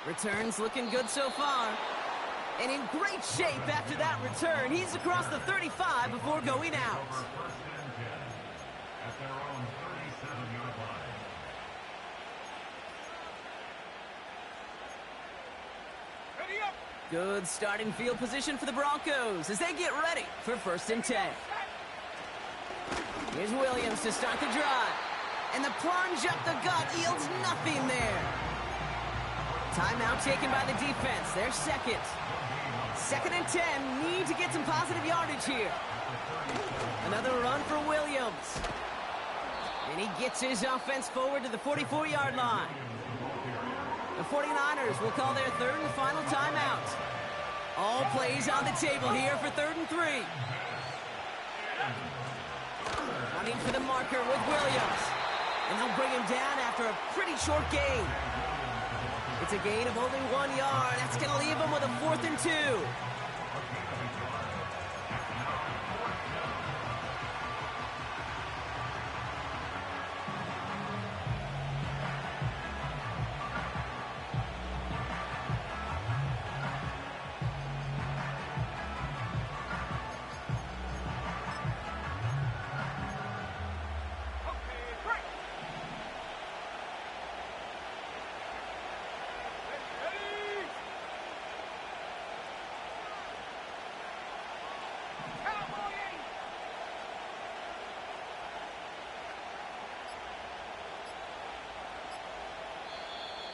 Returns looking good so far. And in great shape after that return. He's across the 35 before going out. At their own 37-yard line. Good starting field position for the Broncos as they get ready for 1st and 10. Here's Williams to start the drive. And the plunge up the gut yields nothing there. Timeout taken by the defense. Their second. 2nd and 10. Need to get some positive yardage here. Another run for Williams. And he gets his offense forward to the 44-yard line. The 49ers will call their 3rd and final timeout. All plays on the table here for 3rd and 3. Running for the marker with Williams. And they'll bring him down after a pretty short gain. It's a gain of only 1 yard. That's going to leave him with a 4th and 2.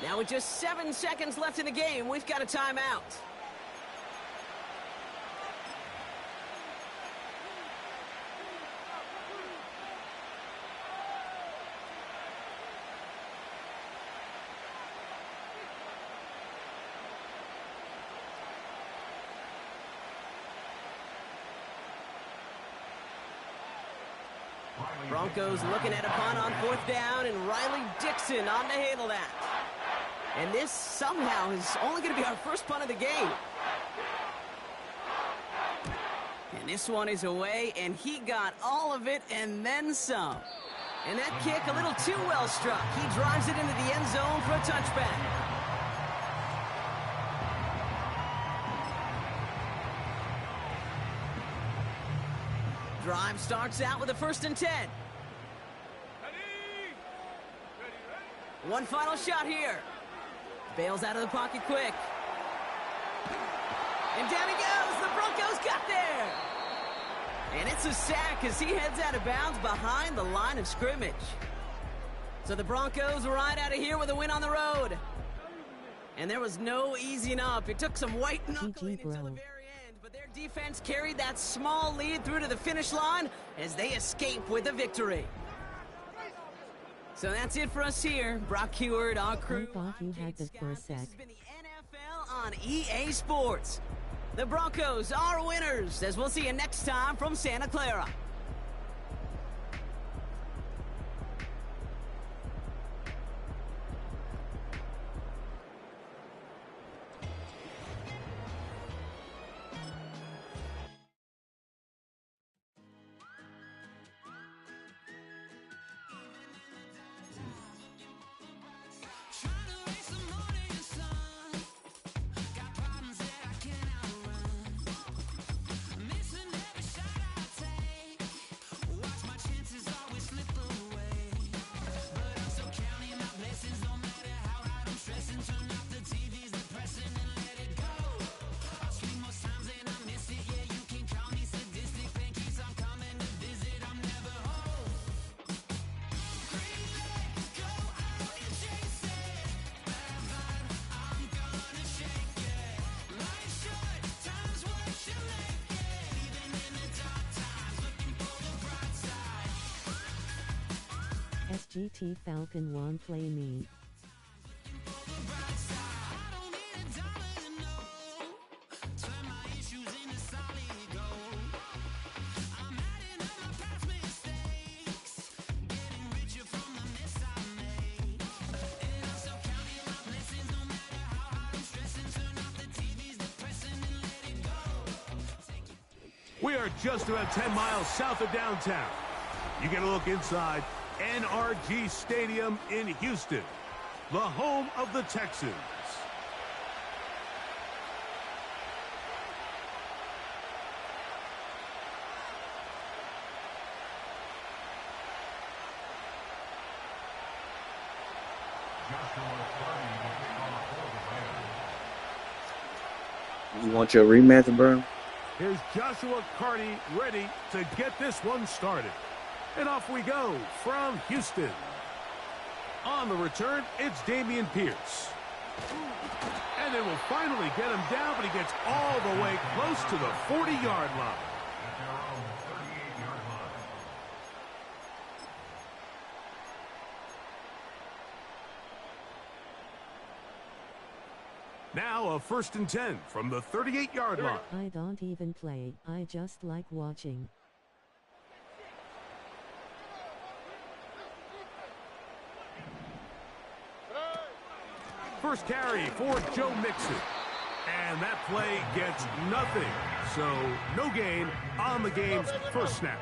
Now with just 7 seconds left in the game, we've got a timeout. Broncos looking at a punt on 4th down, and Riley Dixon on to handle that. And this somehow is only going to be our first punt of the game. And this one is away, and he got all of it and then some. And that kick a little too well struck. He drives it into the end zone for a touchback. Drive starts out with a 1st and 10. One final shot here. Bails out of the pocket quick. And down he goes. The Broncos got there. And it's a sack as he heads out of bounds behind the line of scrimmage. So the Broncos right out of here with a win on the road. And there was no easing up. It took some white knuckling until the very end, but their defense carried that small lead through to the finish line as they escape with a victory. So that's it for us here. Brock Heward, our crew. I thought you had this for a sec. This has been the NFL on EA Sports. The Broncos are winners, as we'll see you next time from Santa Clara. SGT Falcon won't play me. We are just about 10 miles south of downtown. You get a look inside NRG Stadium in Houston, the home of the Texans. You want your rematch, bro? Here's Joshua Carty ready to get this one started. And off we go from Houston. On the return, it's Dameon Pierce. And they will finally get him down, but he gets all the way close to the 40-yard line. Now a 1st and 10 from the 38-yard line. I don't even play, I just like watching. First carry for Joe Mixon. And that play gets nothing. So no gain on the game's first snap.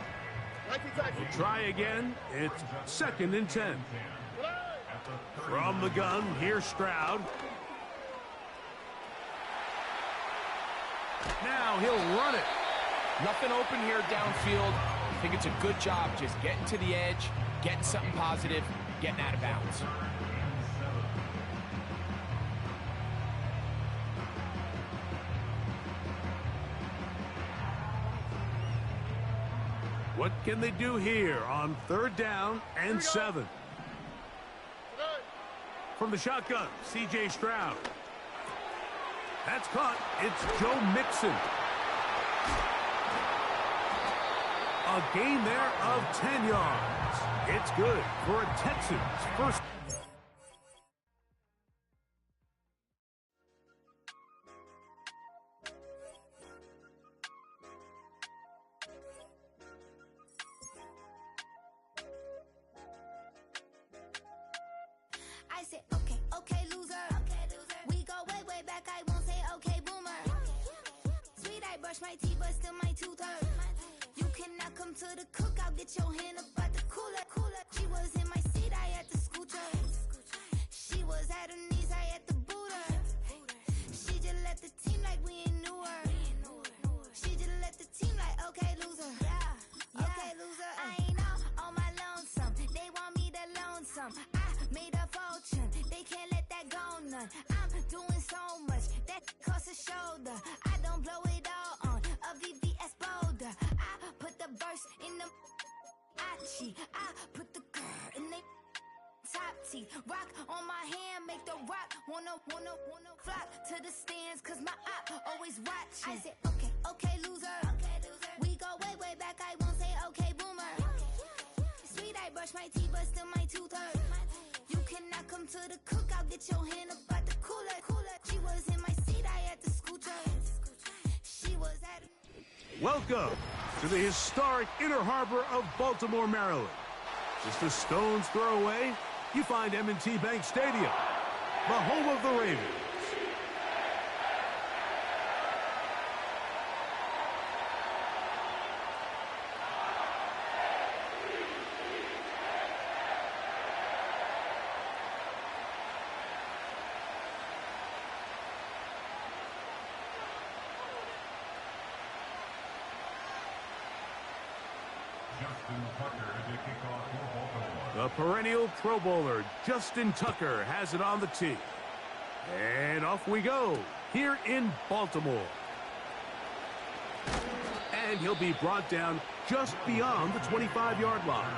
We'll try again. It's 2nd and 10. From the gun, here's Stroud. Now he'll run it. Nothing open here downfield. I think it's a good job just getting to the edge, getting something positive, getting out of bounds. What can they do here on 3rd down and 7? From the shotgun, C.J. Stroud. That's caught. It's Joe Mixon. A gain there of 10 yards. It's good for a Texans first. I said, okay, okay, loser. We go way, way back. I won't say, okay, boomer. Sweet, I brush my teeth, but still my tooth hurt. You cannot come to the cookout, get your hand up at the cooler. She was in my seat, I had to scoot her. She was at her knees, I had to boot her. She just left the team like we ain't knew her. She just left the team like, okay, loser. Okay, loser. I ain't on my lonesome. They want me to loan some. I made a fortune. They can't let that go none. I'm doing so much that costs a shoulder. I don't blow it all on a VVS boulder. I put the verse in the I put the girl in the top T. Rock on my hand, make the rock wanna flock to the stands, cause my op always watching. I said, okay, okay, loser. We go way, way back, I won't say okay, boomer. Sweet, I brush my teeth, but still my tooth hurt. You cannot come to the cookout, get your hand up at the cooler. She was in my seat, I had to scoot her. She was at Welcome to the historic Inner Harbor of Baltimore, Maryland. Just a stone's throw away, you find M&T Bank Stadium, the home of the Ravens. The perennial Pro Bowler, Justin Tucker, has it on the tee. And off we go, here in Baltimore. And he'll be brought down just beyond the 25-yard line.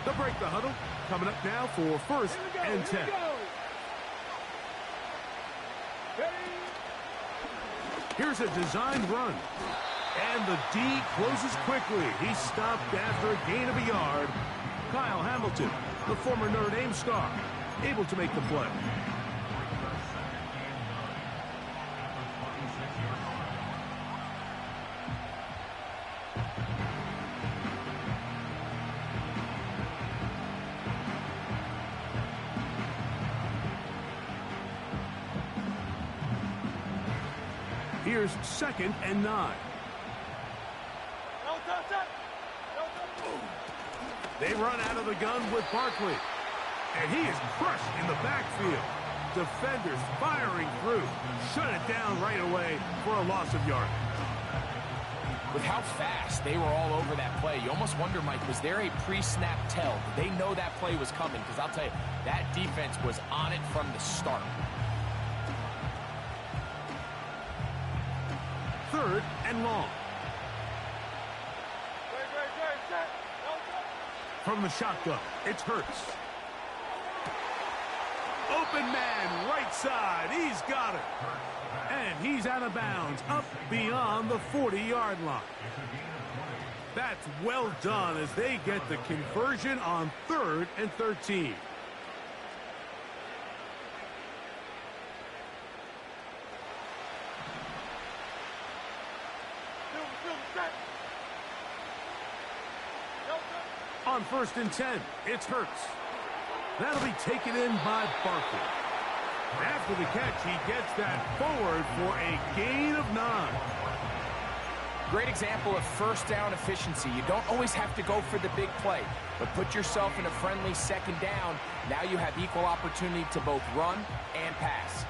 They'll break the huddle. Coming up now for first and 10. Here's a designed run. And the D closes quickly. He's stopped after a gain of a yard. Kyle Hamilton, the former Notre Dame star, able to make the play. Here's second and 9. They run out of the gun with Barkley. And he is crushed in the backfield. Defenders firing through. Shut it down right away for a loss of yardage. With how fast they were all over that play, you almost wonder, Mike, was there a pre-snap tell? Did they know that play was coming? Because I'll tell you, that defense was on it from the start. Third and long. From the shotgun, it's Hurts. Open man, right side. He's got it. And he's out of bounds, up beyond the 40-yard line. That's well done as they get the conversion on 3rd and 13. On 1st and 10, it's Hurts. That'll be taken in by Barkley. After the catch, he gets that forward for a gain of 9. Great example of first down efficiency. You don't always have to go for the big play, but put yourself in a friendly second down. Now you have equal opportunity to both run and pass.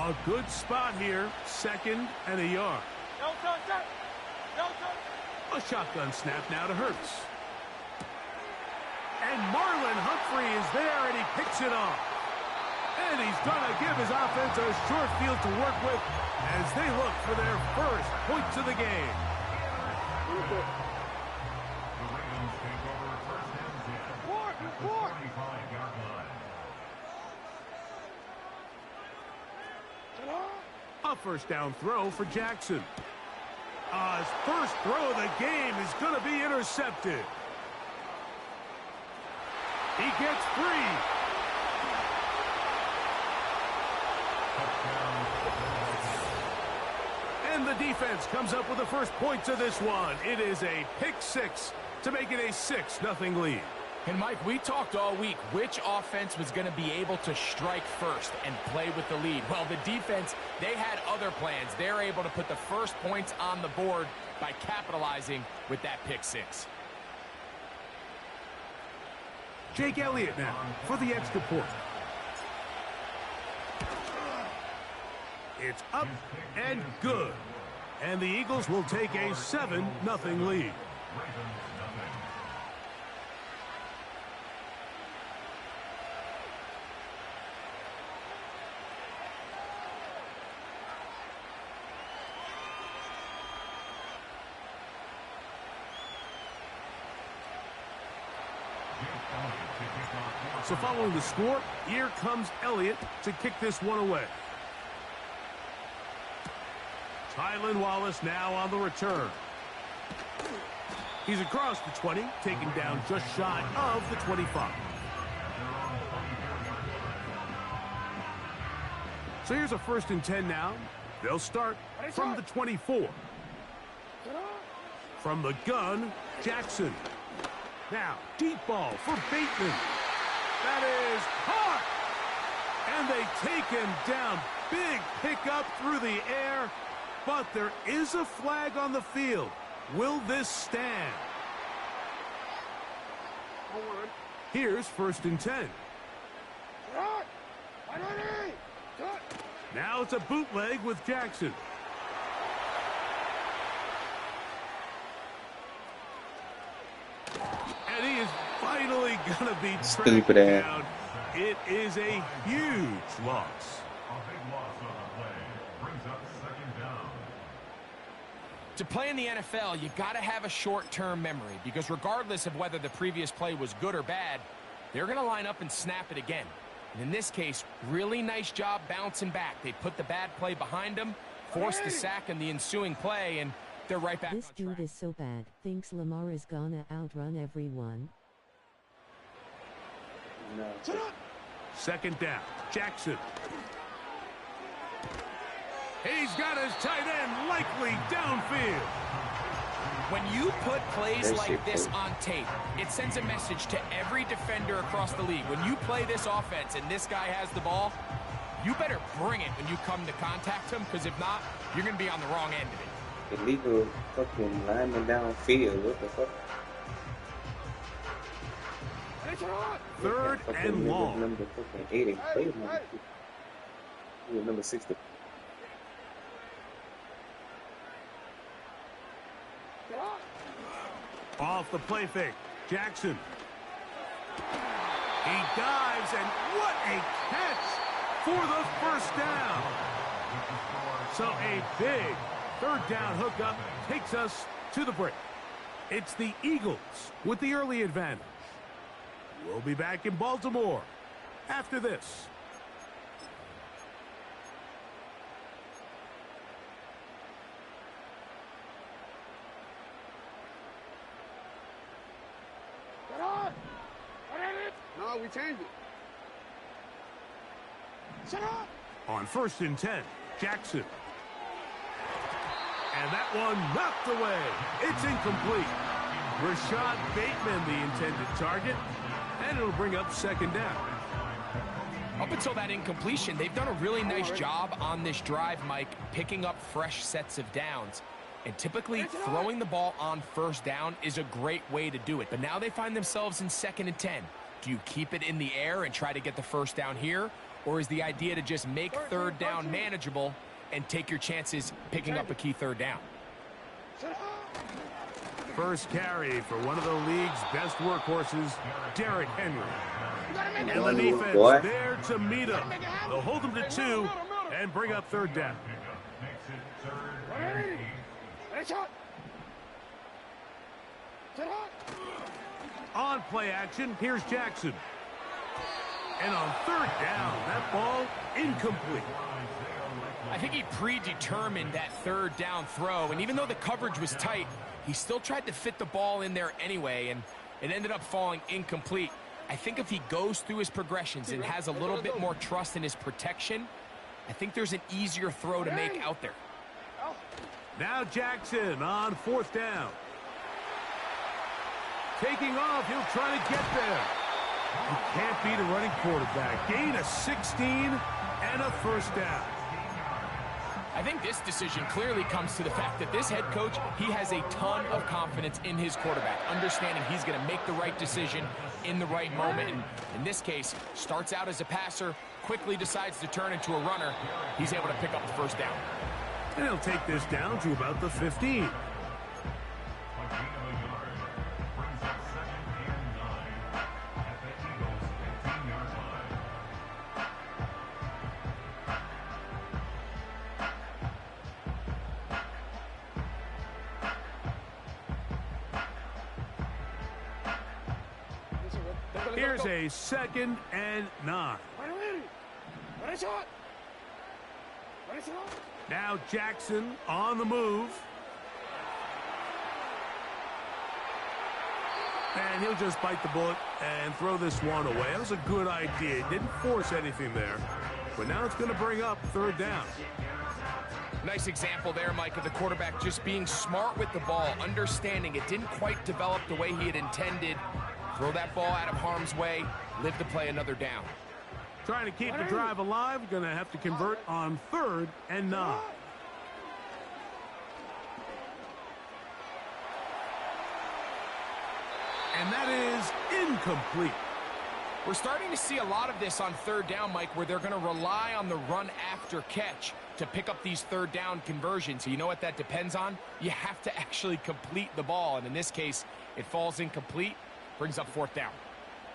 A good spot here. 2nd and a yard. A shotgun snap now to Hurts. And Marlon Humphrey is there, and he picks it off. And he's going to give his offense a short field to work with as they look for their first points of the game. The Ravens take over first and 10 at the 25-yard line. A first down throw for Jackson. His first throw of the game is going to be intercepted. He gets free. And the defense comes up with the first points of this one. It is a pick 6 to make it a 6-0 lead. And Mike, we talked all week which offense was going to be able to strike first and play with the lead. Well, the defense, they had other plans. They're able to put the first points on the board by capitalizing with that pick 6. Jake Elliott now for the extra point. It's up and good. And the Eagles will take a 7-0 lead. So following the score, here comes Elliott to kick this one away. Tylan Wallace now on the return. He's across the 20, taken down just shy of the 25. So here's a 1st and 10 now. They'll start from the 24. From the gun, Jackson. Now, deep ball for Bateman. That is caught. And they take him down. Big pickup through the air. But there is a flag on the field. Will this stand? Here's 1st and 10. Now it's a bootleg with Jackson. And he is finally going to be tracked down. It is a huge loss. A big loss on the play. Brings up 2nd down. To play in the NFL, you got to have a short-term memory because regardless of whether the previous play was good or bad, they're going to line up and snap it again. And in this case, really nice job bouncing back. They put the bad play behind them, forced the sack in the ensuing play, and they're right back on track. This dude is so bad. Thinks Lamar is gonna outrun everyone. No. 2nd down. Jackson. He's got his tight end likely downfield. When you put plays like this on tape, it sends a message to every defender across the league. When you play this offense and this guy has the ball, you better bring it when you come to contact him, because if not, you're going to be on the wrong end of it. Illegal fucking lineman downfield. What the fuck? 3rd and long. Number 8 and play number 60. Off the play fake. Jackson. He dives, and what a catch for the 1st down. So a big 3rd down hookup takes us to the break. It's the Eagles with the early advantage. We'll be back in Baltimore after this. No, we changed it. Shut up! On 1st and 10, Jackson. And that one knocked away. It's incomplete. Rashad Bateman, the intended target, and it'll bring up 2nd down. Up until that incompletion, they've done a really nice job on this drive, Mike, picking up fresh sets of downs. And typically, throwing the ball on 1st down is a great way to do it. But now they find themselves in 2nd and 10. Do you keep it in the air and try to get the first down here? Or is the idea to just make third down manageable and take your chances picking up a key third down? First carry for one of the league's best workhorses, Derrick Henry. And the defense there to meet him. They'll hold him to 2 and bring up third down. On play action, here's Jackson. And on third down, that ball incomplete. I think he predetermined that third down throw, and even though the coverage was tight, he still tried to fit the ball in there anyway, and it ended up falling incomplete. I think if he goes through his progressions and has a little bit more trust in his protection, I think there's an easier throw to make out there. Now Jackson on fourth down. Taking off, he'll try to get there. You can't beat a running quarterback. Gain of 16 and a first down. I think this decision clearly comes to the fact that this head coach, he has a ton of confidence in his quarterback, understanding he's going to make the right decision in the right moment. And in this case, starts out as a passer, quickly decides to turn into a runner. He's able to pick up the first down. And he'll take this down to about the 15. Here's a 2nd and 9. Now Jackson on the move. And he'll just bite the bullet and throw this one away. That was a good idea. He didn't force anything there. But now it's going to bring up third down. Nice example there, Mike, of the quarterback just being smart with the ball, understanding it didn't quite develop the way he had intended. Throw that ball out of harm's way, live to play another down. Trying to keep the drive alive, going to have to convert on 3rd and 9. And that is incomplete. We're starting to see a lot of this on third down, Mike, where they're going to rely on the run after catch to pick up these third down conversions. So you know what that depends on? You have to actually complete the ball. And in this case, it falls incomplete. Brings up 4th down.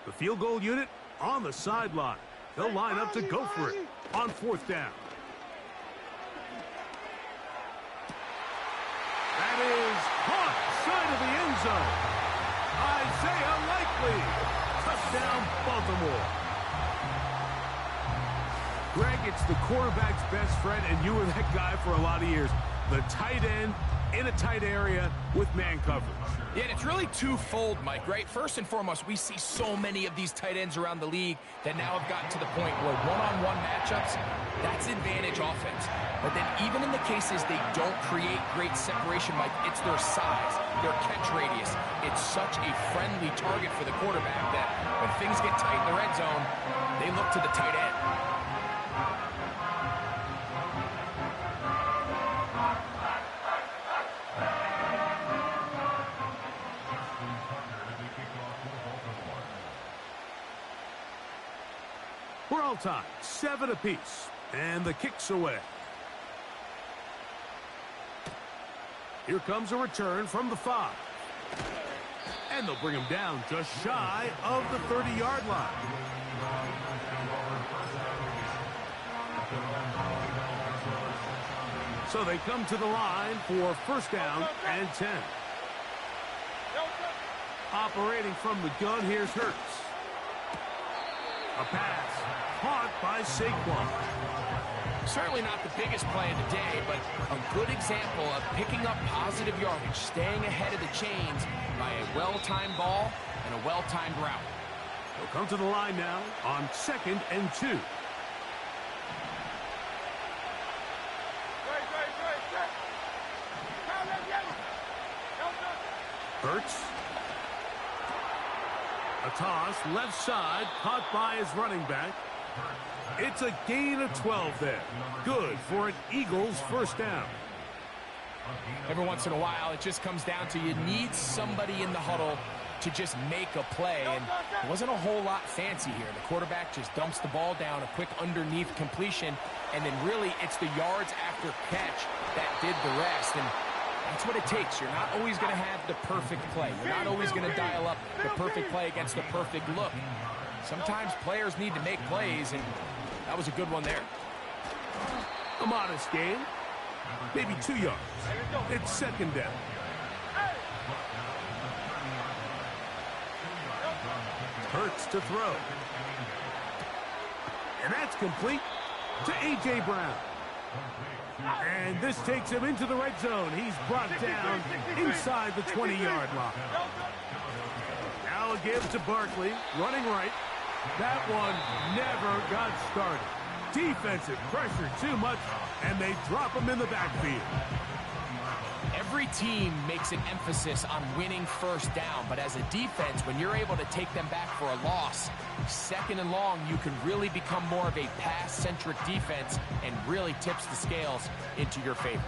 The field goal unit on the sideline. They'll line up to go for it on 4th down. That is caught side of the end zone. Isaiah Likely. Touchdown, Baltimore. Greg, it's the quarterback's best friend, and you were that guy for a lot of years. The tight end in a tight area with man coverage. Yeah, and it's really twofold, Mike, right? First and foremost, we see so many of these tight ends around the league that now have gotten to the point where one-on-one matchups, that's advantage offense. But then even in the cases they don't create great separation, Mike, it's their size, their catch radius. It's such a friendly target for the quarterback that when things get tight in the red zone, they look to the tight end. We're all tied, 7 apiece, and the kick's away. Here comes a return from the 5. And they'll bring him down just shy of the 30-yard line. So they come to the line for first down and 10. Operating from the gun, here's Hurts. A pass caught by Saquon. Certainly not the biggest play of the day, but a good example of picking up positive yardage, staying ahead of the chains by a well-timed ball and a well-timed route. They'll come to the line now on 2nd and 2. Hurts. A toss, left side, caught by his running back. It's a gain of 12 there. Good for an Eagles first down. Every once in a while, it just comes down to you need somebody in the huddle to just make a play, and it wasn't a whole lot fancy here. The quarterback just dumps the ball down, a quick underneath completion, and then really it's the yards after catch that did the rest. And that's what it takes. You're not always going to have the perfect play. You're not always going to dial up the perfect play against the perfect look. Sometimes players need to make plays, and that was a good one there. A modest gain. Maybe 2 yards. It's second down. Hurts to throw. And that's complete to A.J. Brown. And this takes him into the red zone. He's brought down inside the 20-yard line. Now a give to Barkley, running right. That one never got started. Defensive pressure too much, and they drop him in the backfield. Every team makes an emphasis on winning first down, but as a defense, when you're able to take them back for a loss, second and long, you can really become more of a pass-centric defense and really tips the scales into your favor.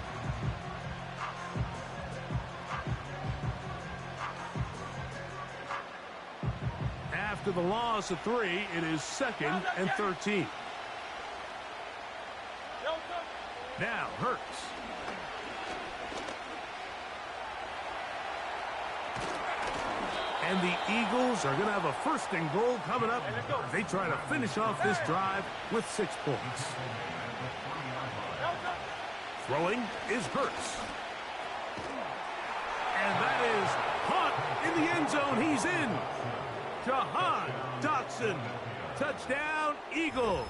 After the loss of 3, it is 2nd and 13. Now Hurts. And the Eagles are going to have a 1st and goal coming up as they try to finish off this drive with 6 points. Throwing is Hurts. And that is caught in the end zone. He's in. Jahan Dotson. Touchdown, Eagles.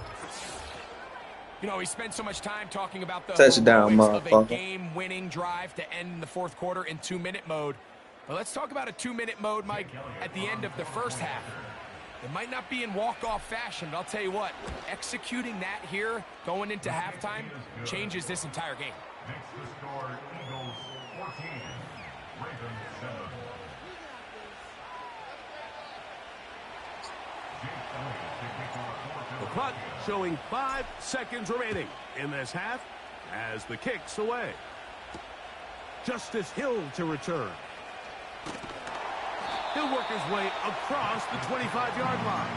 You know, he spent so much time talking about the touchdown, heroics of a motherfucker. game-winning drive to end the 4th quarter in 2-minute mode. But let's talk about a 2-minute mode, Mike, at the end of the first half. It might not be in walk-off fashion, but I'll tell you what, executing that here, going into halftime, changes this entire game. Makes the score Eagles 14, Ravens 7. The clock showing 5 seconds remaining in this half as the kick's away. Justice Hill to return. He'll work his way across the 25-yard line.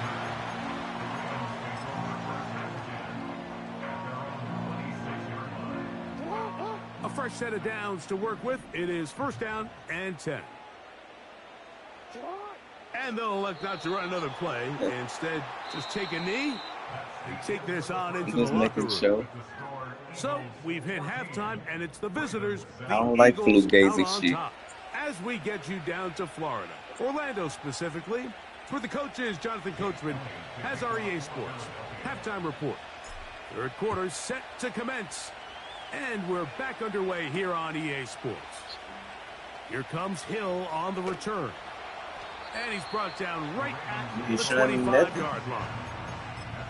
A fresh set of downs to work with. It is 1st down and 10. And they'll elect not to run another play. Instead, just take a knee and take this on into the locker room. Show. So, we've hit halftime, and it's the visitors. I don't like fugazi shit. Top. As we get you down to Florida, Orlando specifically, where the coach is, Jonathan Coachman, has our EA Sports halftime report. 3rd quarter set to commence. And we're back underway here on EA Sports. Here comes Hill on the return. And he's brought down right at the 25-yard line.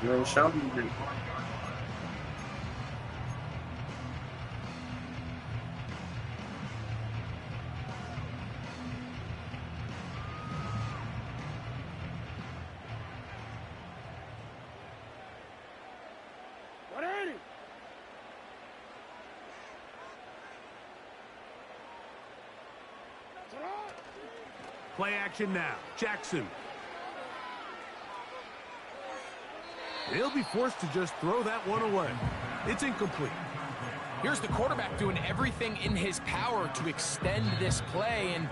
You ain't showing me. Play action now. Jackson. He'll be forced to just throw that one away. It's incomplete. Here's the quarterback doing everything in his power to extend this play, and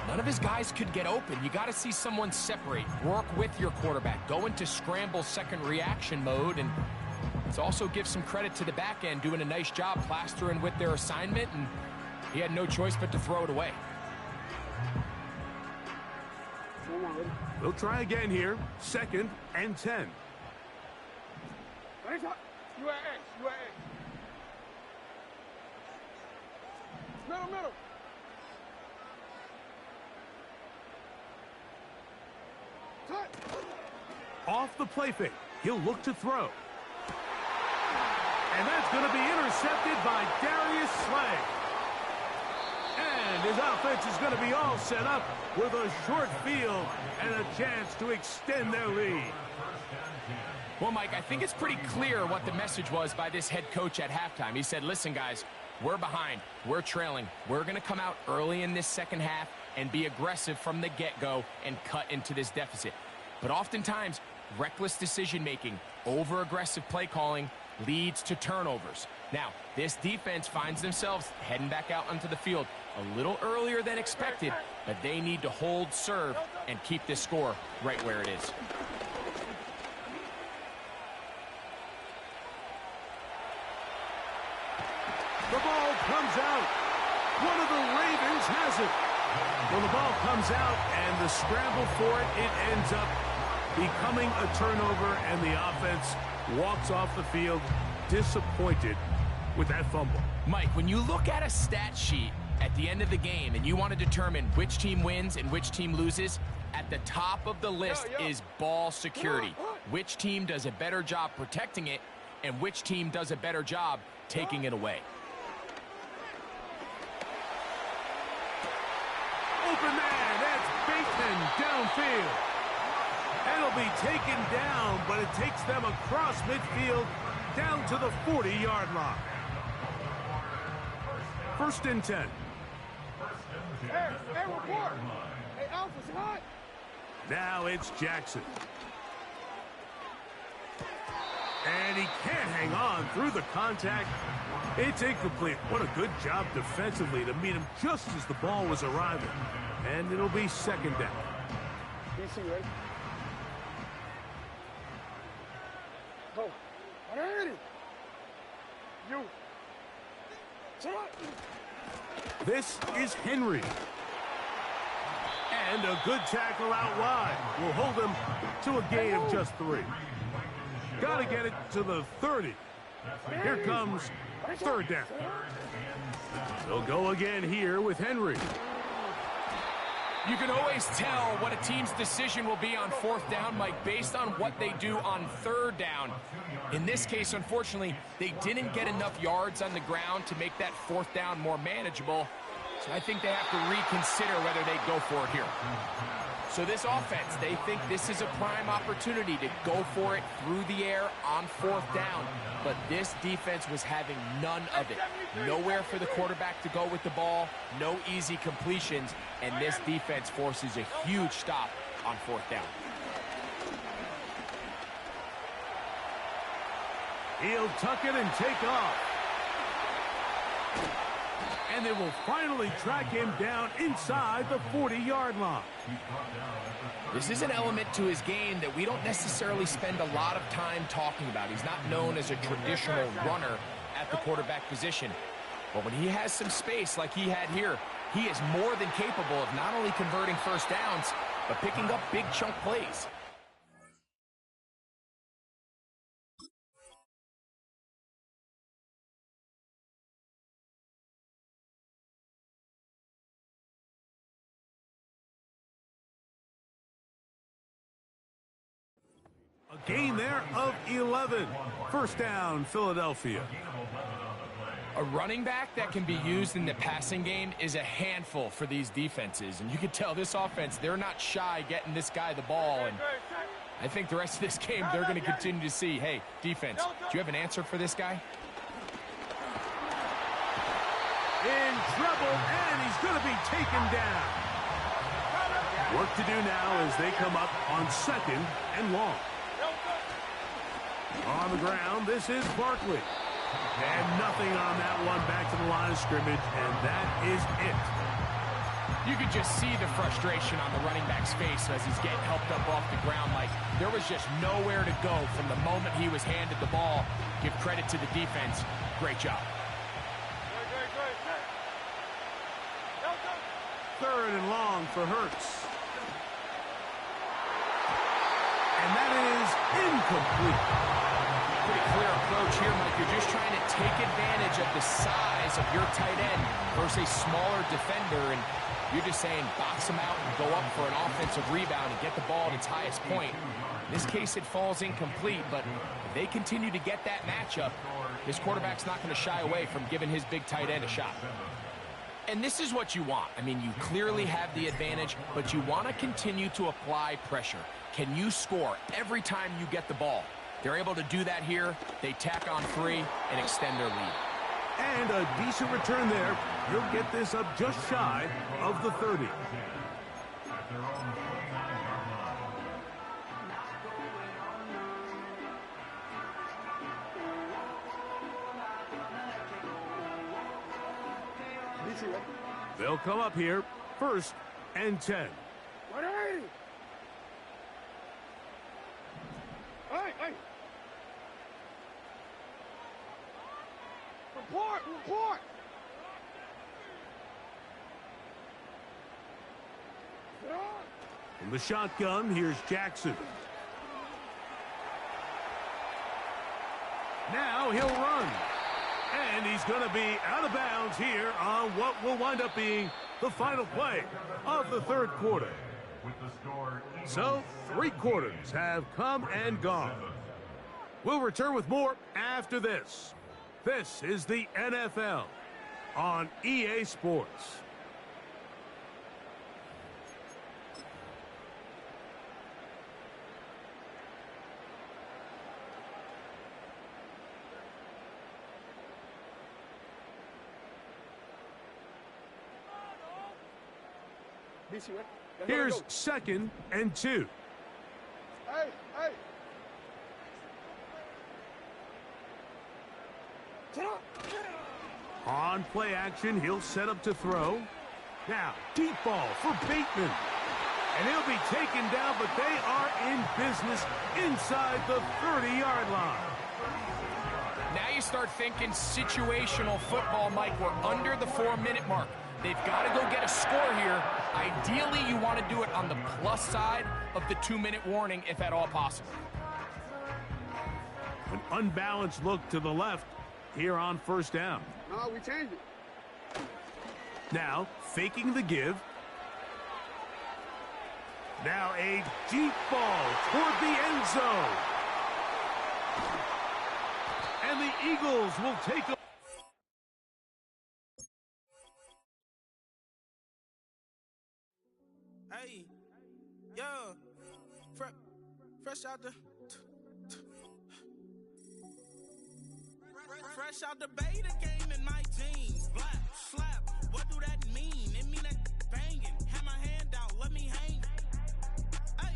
none of his guys could get open. You got to see someone separate, work with your quarterback, go into scramble second reaction mode, and let's also give some credit to the back end doing a nice job plastering with their assignment, and he had no choice but to throw it away. We'll try again here. 2nd and 10. Middle. Off the play fake. He'll look to throw. And that's going to be intercepted by Darius Slay. And his offense is going to be all set up with a short field and a chance to extend their lead. Well, Mike, I think it's pretty clear what the message was by this head coach at halftime. He said, listen, guys, we're behind. We're trailing. We're going to come out early in this second half and be aggressive from the get-go and cut into this deficit. But oftentimes, reckless decision-making, over-aggressive play calling leads to turnovers. Now, this defense finds themselves heading back out onto the field a little earlier than expected, but they need to hold serve and keep this score right where it is. The ball comes out. One of the Ravens has it. Well, the ball comes out, and the scramble for it, it ends up becoming a turnover, and the offense walks off the field disappointed with that fumble. Mike, when you look at a stat sheet at the end of the game and you want to determine which team wins and which team loses, at the top of the list is ball security. Which team does a better job protecting it, and which team does a better job taking it away. Open man, that's Bateman downfield. And it'll be taken down, but it takes them across midfield down to the 40-yard line. 1st and 10. Hey, report. Hey, Alpha's hot. Now it's Jackson. And he can't hang on through the contact. It's incomplete. What a good job defensively to meet him just as the ball was arriving. And it'll be 2nd down. DC, ready? Go. Ready. You. This is Henry. And a good tackle out wide will hold him to a gain of just 3. Got to get it to the 30. Here comes 3rd down. They'll go again here with Henry. You can always tell what a team's decision will be on 4th down, Mike, based on what they do on 3rd down. In this case, unfortunately, they didn't get enough yards on the ground to make that 4th down more manageable. So I think they have to reconsider whether they go for it here. So this offense, they think this is a prime opportunity to go for it through the air on 4th down. But this defense was having none of it. Nowhere for the quarterback to go with the ball, no easy completions, and this defense forces a huge stop on 4th down. He'll tuck it and take off. And they will finally track him down inside the 40-yard line. This is an element to his game that we don't necessarily spend a lot of time talking about. He's not known as a traditional runner at the quarterback position. But when he has some space like he had here, he is more than capable of not only converting 1st downs, but picking up big chunk plays. A gain there of 11. 1st down, Philadelphia. A running back that can be used in the passing game is a handful for these defenses. And you can tell this offense, they're not shy getting this guy the ball. And I think the rest of this game, they're going to continue to see, hey, defense, do you have an answer for this guy? In trouble, and he's going to be taken down. Work to do now as they come up on 2nd and long. On the ground, this is Barkley. And nothing on that one, back to the line of scrimmage, and that is it. You could just see the frustration on the running back's face as he's getting helped up off the ground. Like, there was just nowhere to go from the moment he was handed the ball. Give credit to the defense. Great job. 3rd and long for Hurts. And that is incomplete. Pretty clear approach here, Mike. You're just trying to take advantage of the size of your tight end versus a smaller defender, and you're just saying box him out and go up for an offensive rebound and get the ball at its highest point. In this case, it falls incomplete, but if they continue to get that matchup, this quarterback's not going to shy away from giving his big tight end a shot. And this is what you want. I mean, you clearly have the advantage, but you want to continue to apply pressure. Can you score every time you get the ball? They're able to do that here. They tack on 3 and extend their lead. And a decent return there. He'll get this up just shy of the 30. At their own 29-yard line. They'll come up here, 1st and 10. 180. Hey. Report. From the shotgun, here's Jackson. Now he'll run. And he's going to be out of bounds here on what will wind up being the final play of the 3rd quarter. So, 3 quarters have come and gone. We'll return with more after this. This is the NFL on EA Sports. Here's 2nd and 2. Hey. On play action, he'll set up to throw. Now, deep ball for Bateman. And he'll be taken down, but they are in business inside the 30-yard line. Now you start thinking situational football, Mike. We're under the 4-minute mark. They've got to go get a score here. Ideally, you want to do it on the plus side of the 2-minute warning, if at all possible. An unbalanced look to the left here on 1st down. No, we changed it. Now, faking the give. Now a deep ball toward the end zone. And the Eagles will take a... Hey, yo, fresh out the... Fresh out the beta game in my jeans. Black, slap, what do that mean? It mean that banging. Have my hand out, let me hang. Hey,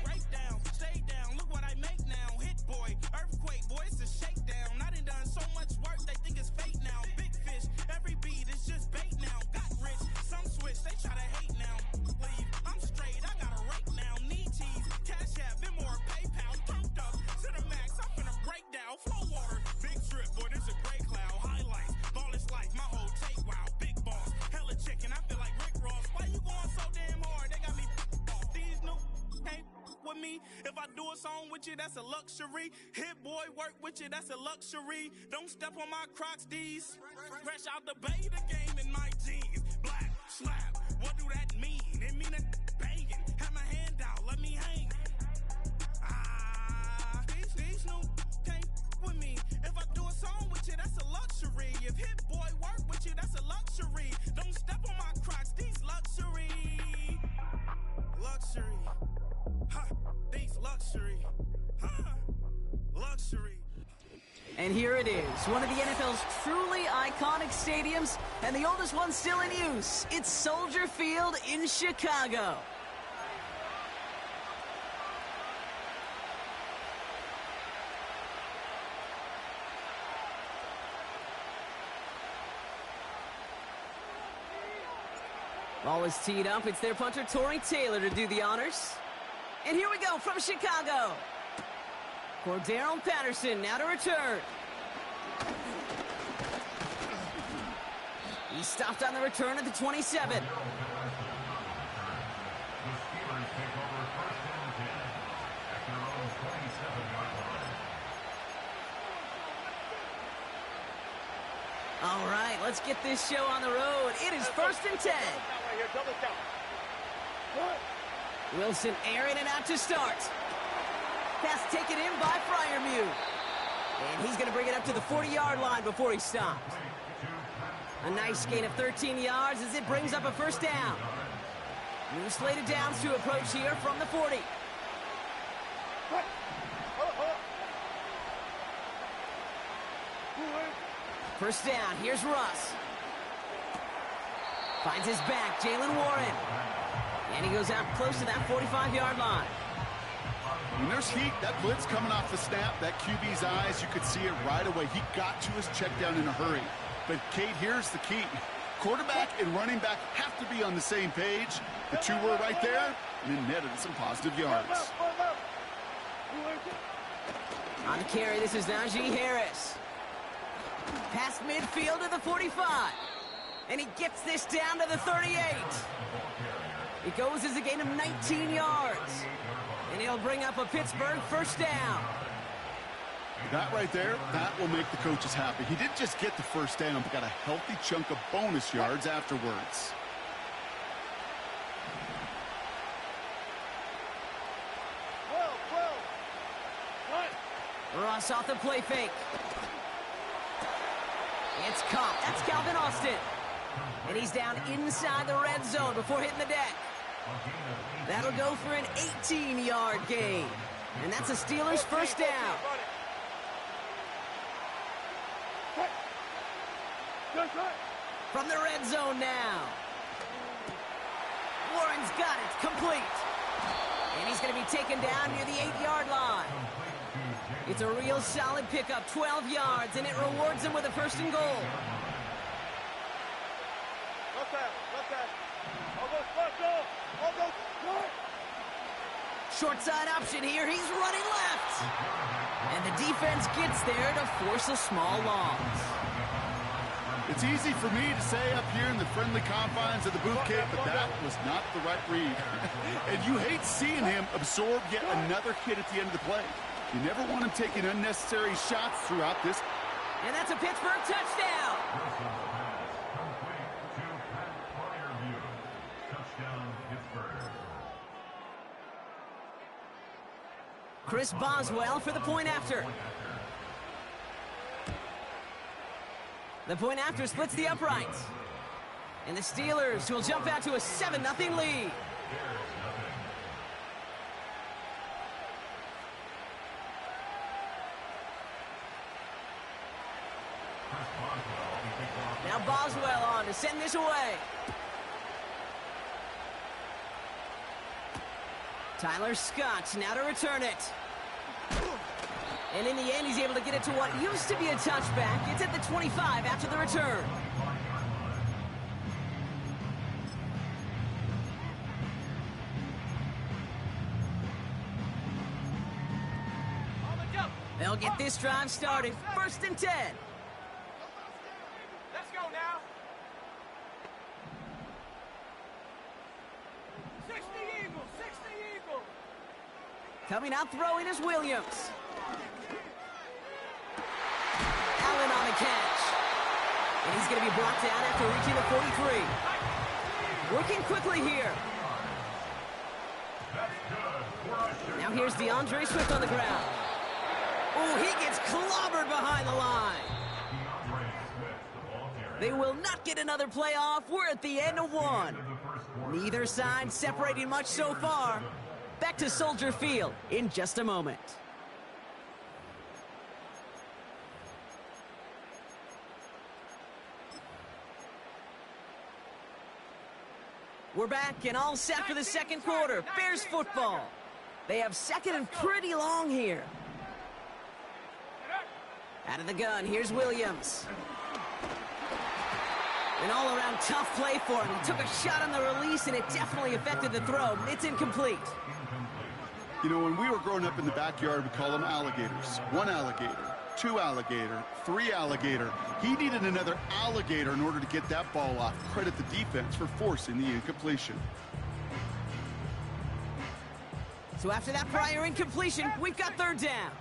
break down, stay down, look what I make now. Hit boy, earthquake, boy, it's a shakedown. I done so much work, they think it's fake now. Big fish, every beat is just bait now. Got rich, some switch, they try to hate now. Leave, I'm straight, I got a rake now. Need cheese, cash app, Venmo, PayPal. Pumped up to the max, I'm finna break down. Flow water, big trip, boy, this a gray cloud. Highlights, ball is life, my whole take, wow. Big boss, hella chicken, I feel like Rick Ross. Why you going so damn hard? They got me off. These new can't with me. If I do a song with you, that's a luxury. Hit boy, work with you, that's a luxury. Don't step on my Crocs, these. Fresh out the beta game in my jeans. Black, slap, what do that mean? It mean a banging. Have my hand out, let me hang. These new can't with me. If I do a song with you, that's a luxury. If hit boy work with you, that's a luxury. Don't step on my Crocs, these luxury. Luxury. Ha, these luxury. Ha, luxury. And here it is, one of the NFL's truly iconic stadiums, and the oldest one still in use. It's Soldier Field in Chicago. Ball is teed up. It's their punter, Torrey Taylor, to do the honors. And here we go from Chicago. Cordero Patterson now to return. He stopped on the return at the 27. All right, let's get this show on the road. It is 1st and 10. Wilson airing it out to start. Pass taken in by Freiermuth. And he's going to bring it up to the 40-yard line before he stops. A nice gain of 13 yards as it brings up a 1st down. New slated downs to approach here from the 40. First down, here's Russ. Finds his back, Jalen Warren. And he goes out close to that 45-yard line. When there's heat, that blitz coming off the snap, that QB's eyes, you could see it right away. He got to his check down in a hurry. But, Kate, here's the key. Quarterback and running back have to be on the same page. The two were right there, and then netted some positive yards. On the carry, this is Najee Harris. Past midfield to the 45. And he gets this down to the 38. It goes as a gain of 19 yards. And he'll bring up a Pittsburgh first down. That right there, that will make the coaches happy. He didn't just get the first down, but got a healthy chunk of bonus yards afterwards. Ross off the play fake. It's caught. That's Calvin Austin. And he's down inside the red zone before hitting the deck. That'll go for an 18-yard gain. And that's a Steelers first down. From the red zone now. Warren's got it. Complete. And he's going to be taken down near the 8-yard line. It's a real solid pickup, 12 yards, and it rewards him with a first and goal. Short side option here. He's running left. And the defense gets there to force a small loss. It's easy for me to say up here in the friendly confines of the booth, Kate, but that was not the right read. And you hate seeing him absorb yet another hit at the end of the play. You never want him taking unnecessary shots throughout this. And that's a Pittsburgh touchdown. Chris Boswell for the point after. The point after splits the uprights. And the Steelers will jump out to a 7-0 lead. Now Boswell on to send this away. Tyler Scott now to return it. And in the end, he's able to get it to what used to be a touchback. It's at the 25 after the return. They'll get this drive started. 1st and 10. Let's go now. 60 Eagles, 60 Eagles. Coming out throwing is Williams. Allen on the catch. And he's going to be brought down after reaching the 43. Working quickly here. Now here's DeAndre Swift on the ground. Oh, he gets clobbered behind the line. They will not get another playoff. We're at the end of one. Neither side separating much so far. Back to Soldier Field in just a moment. We're back and all set for the second quarter. Bears football. They have second and pretty long here. Out of the gun, here's Williams. An all-around tough play for him. He took a shot on the release, and it definitely affected the throw. It's incomplete. You know, when we were growing up in the backyard, we call them alligators. 1 alligator, 2 alligator, 3 alligator. He needed another alligator in order to get that ball off. Credit the defense for forcing the incompletion. So after that prior incompletion, we've got 3rd down.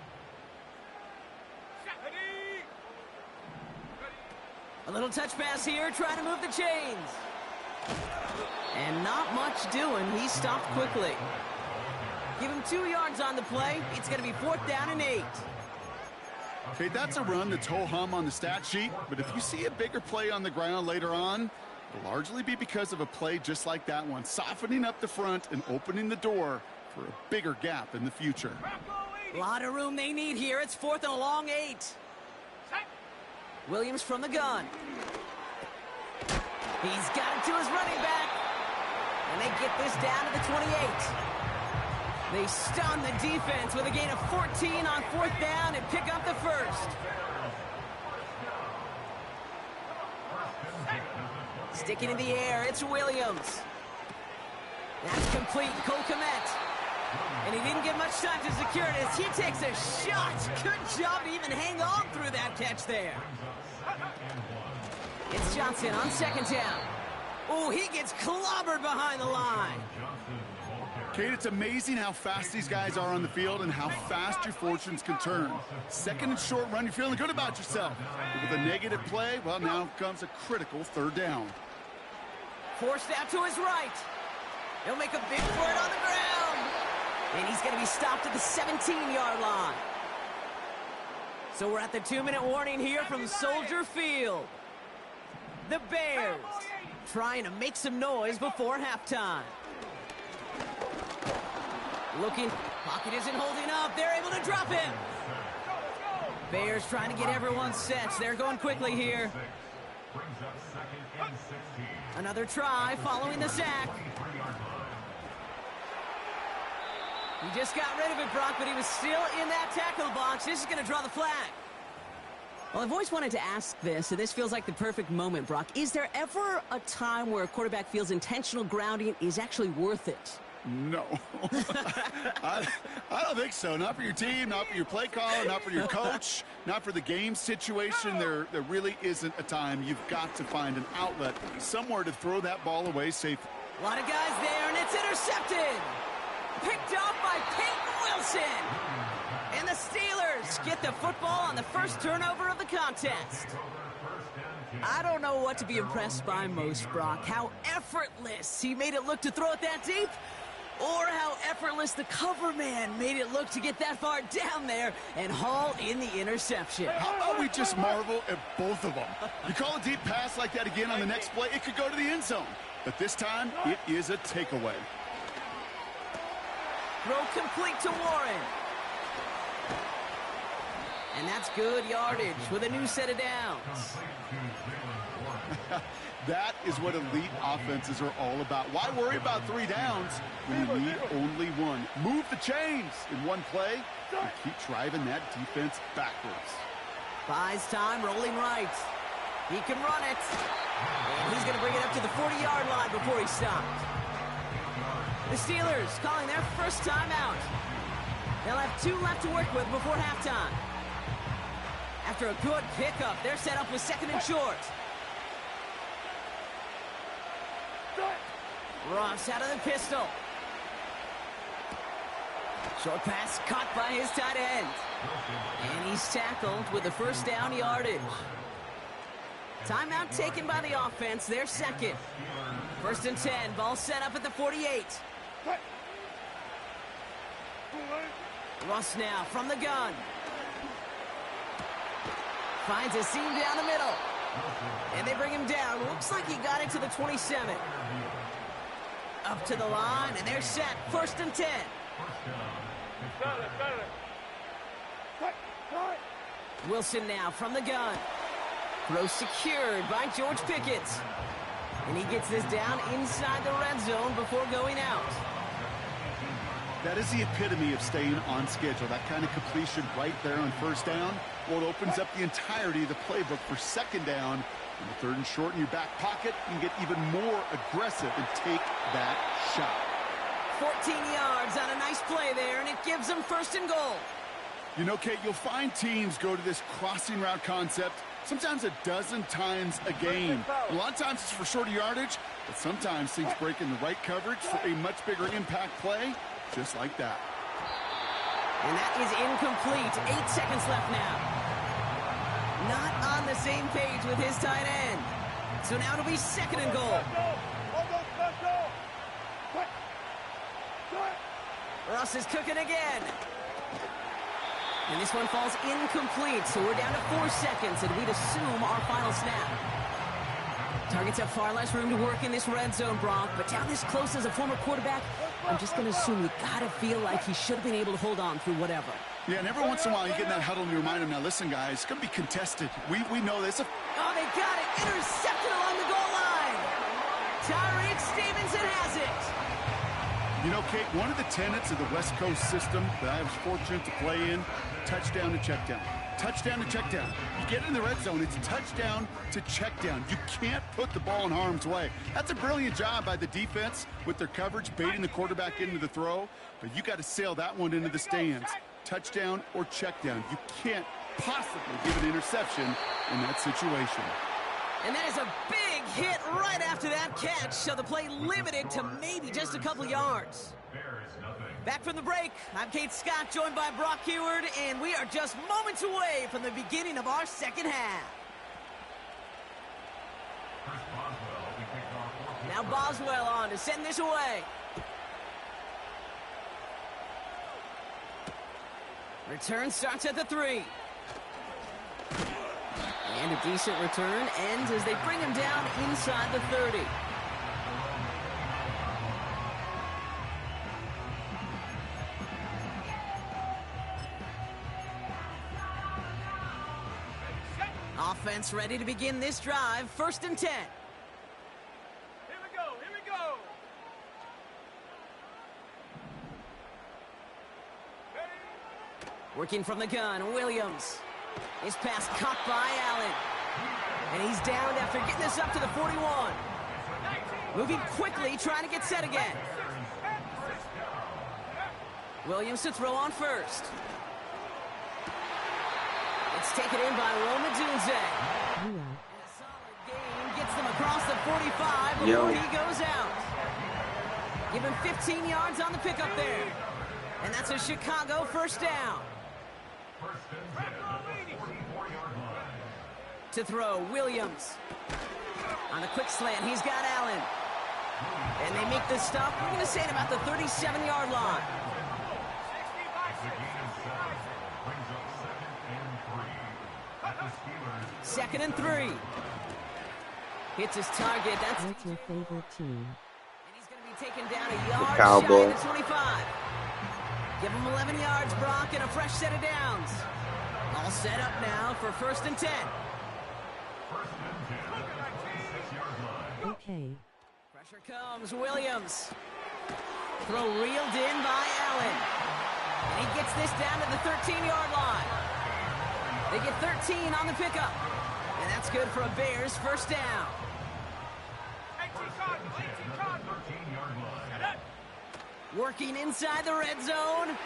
A little touch pass here, trying to move the chains. And not much doing. He stopped quickly. Give him 2 yards on the play. It's going to be 4th down and 8. Okay, that's a run that's ho-hum on the stat sheet, but if you see a bigger play on the ground later on, it'll largely be because of a play just like that one, softening up the front and opening the door for a bigger gap in the future. A lot of room they need here. It's 4th and a long 8. Williams from the gun. He's got it to his running back. And they get this down to the 28. They stun the defense with a gain of 14 on 4th down and pick up the first. Sticking in the air, it's Williams. That's complete, Cole Kmet. And he didn't get much time to secure it as he takes a shot. Good job to even hang on through that catch there. It's Johnson on 2nd down. Oh, he gets clobbered behind the line. Kate, it's amazing how fast these guys are on the field and how fast your fortunes can turn. 2nd and short run, you're feeling good about yourself. But with a negative play, well, now comes a critical 3rd down. Forced out to his right. He'll make a big for it on the ground. And he's going to be stopped at the 17-yard line. So we're at the 2-minute warning here from Soldier Field. The Bears trying to make some noise before halftime. Looking, pocket isn't holding up. They're able to drop him. Bears trying to get everyone set. They're going quickly here. Another try following the sack. He just got rid of it, Brock, but he was still in that tackle box. This is going to draw the flag. Well, I've always wanted to ask this, and this feels like the perfect moment, Brock. Is there ever a time where a quarterback feels intentional grounding is actually worth it? No. I don't think so. Not for your team, not for your play caller, not for your coach, not for the game situation. There really isn't a time. You've got to find an outlet, somewhere to throw that ball away safely. A lot of guys there, and it's intercepted. Picked off by Peyton Wilson. And the Steelers get the football on the first turnover of the contest. I don't know what to be impressed by most, Brock. How effortless he made it look to throw it that deep, or how effortless the cover man made it look to get that far down there and haul in the interception. How about we just marvel at both of them? You call a deep pass like that again on the next play, it could go to the end zone. But this time, it is a takeaway. Throw complete to Warren. And that's good yardage with a new set of downs. That is what elite offenses are all about. Why worry about 3 downs when you need only 1? Move the chains in one play and keep driving that defense backwards. Buys time, rolling right. He can run it. And he's going to bring it up to the 40-yard line before he's stopped. The Steelers calling their first timeout. They'll have 2 left to work with before halftime. After a good pickup, they're set up with 2nd and short. Ross out of the pistol. Short pass caught by his tight end. And he's tackled with the first down yardage. Timeout taken by the offense, their 2nd. 1st and 10, ball set up at the 48. Russ now from the gun. Finds a seam down the middle. And they bring him down. Looks like he got it to the 27. Up to the line, and they're set. 1st and 10. Wilson now from the gun. Throw secured by George Pickett. And he gets this down inside the red zone before going out. That is the epitome of staying on schedule. That kind of completion right there on 1st down. Well, it opens up the entirety of the playbook for 2nd down. And the 3rd and short in your back pocket, you can get even more aggressive and take that shot. 14 yards on a nice play there, and it gives them 1st and goal. You know, Kate, you'll find teams go to this crossing route concept sometimes a dozen times a game. A lot of times it's for shorter yardage, but sometimes things break in the right coverage for a much bigger impact play, just like that. And that is incomplete. 8 seconds left now. Not on the same page with his tight end. So now it'll be 2nd and goal. Russ is cooking again. And this one falls incomplete, so we're down to 4 seconds, and we'd assume our final snap. Targets have far less room to work in this red zone, Brock, but down this close as a former quarterback, I'm just going to assume you got to feel like he should have been able to hold on through whatever. Yeah, and every once in a while you get in that huddle and you remind them, now listen, guys, it's going to be contested. We know this. Oh, they got it. Intercepted along the goal line. Tyreek Stevenson has it. You know, Kate, one of the tenets of the West Coast system that I was fortunate to play in, touchdown to check down. Touchdown to check down. You get in the red zone, it's touchdown to check down. You can't put the ball in harm's way. That's a brilliant job by the defense with their coverage, baiting the quarterback into the throw. But you got to sail that one into the stands. Touchdown or check down. You can't possibly give an interception in that situation. And that is a big hit right after that catch, so the play limited to maybe just a couple yards. Back from the break, I'm Kate Scott, joined by Brock Heward, and we are just moments away from the beginning of our second half. Now Boswell on to send this away. Return starts at the 3. And a decent return ends as they bring him down inside the 30. Offense ready to begin this drive. 1st and 10. Here we go. Here we go. Working from the gun, Williams. His pass caught by Allen. And he's downed after getting this up to the 41. Moving quickly, trying to get set again. Williams to throw on 1st. It's taken in by Roma Dunze. And a solid gain gets them across the 45 before he goes out. Give him 15 yards on the pickup there. And that's a Chicago 1st down. To throw, Williams. On a quick slant, he's got Allen. And they make the stop, we're going to say, at about the 37-yard line. Second and 3. Hits his target. That's your favorite team. And he's going to be taken down a yard shy of the 25. Give him 11 yards, Brock, and a fresh set of downs. All set up now for 1st and 10. Okay. Pressure comes, Williams. Throw reeled in by Allen. And he gets this down to the 13-yard line. They get 13 on the pickup. And that's good for a Bears 1st down. Working inside the red zone.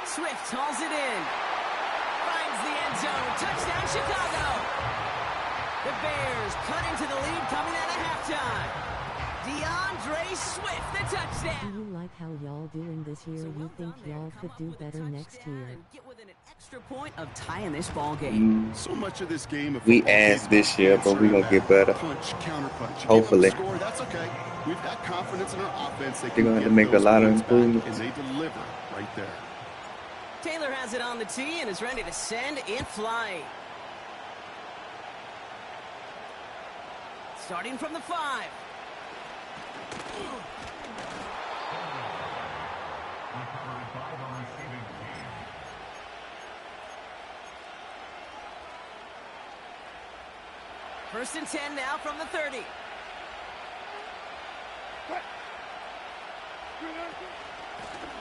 Swift hauls it in. Finds the end zone. Touchdown, Chicago. The Bears cut into the lead coming out of halftime. DeAndre Swift, the touchdown. Do you like how y'all doing this year? You think y'all could do better next year? Get within an extra point of tying this ball game. So much of this game of We asked this year, but we're going to get better. Punch, counter punch. Hopefully. Score, that's okay. We've got confidence in our offense. They're going to have to make a lot of improvements. And they deliver right there. Taylor has it on the tee and is ready to send in flight. Starting from the 5. First and 10 now from the 30.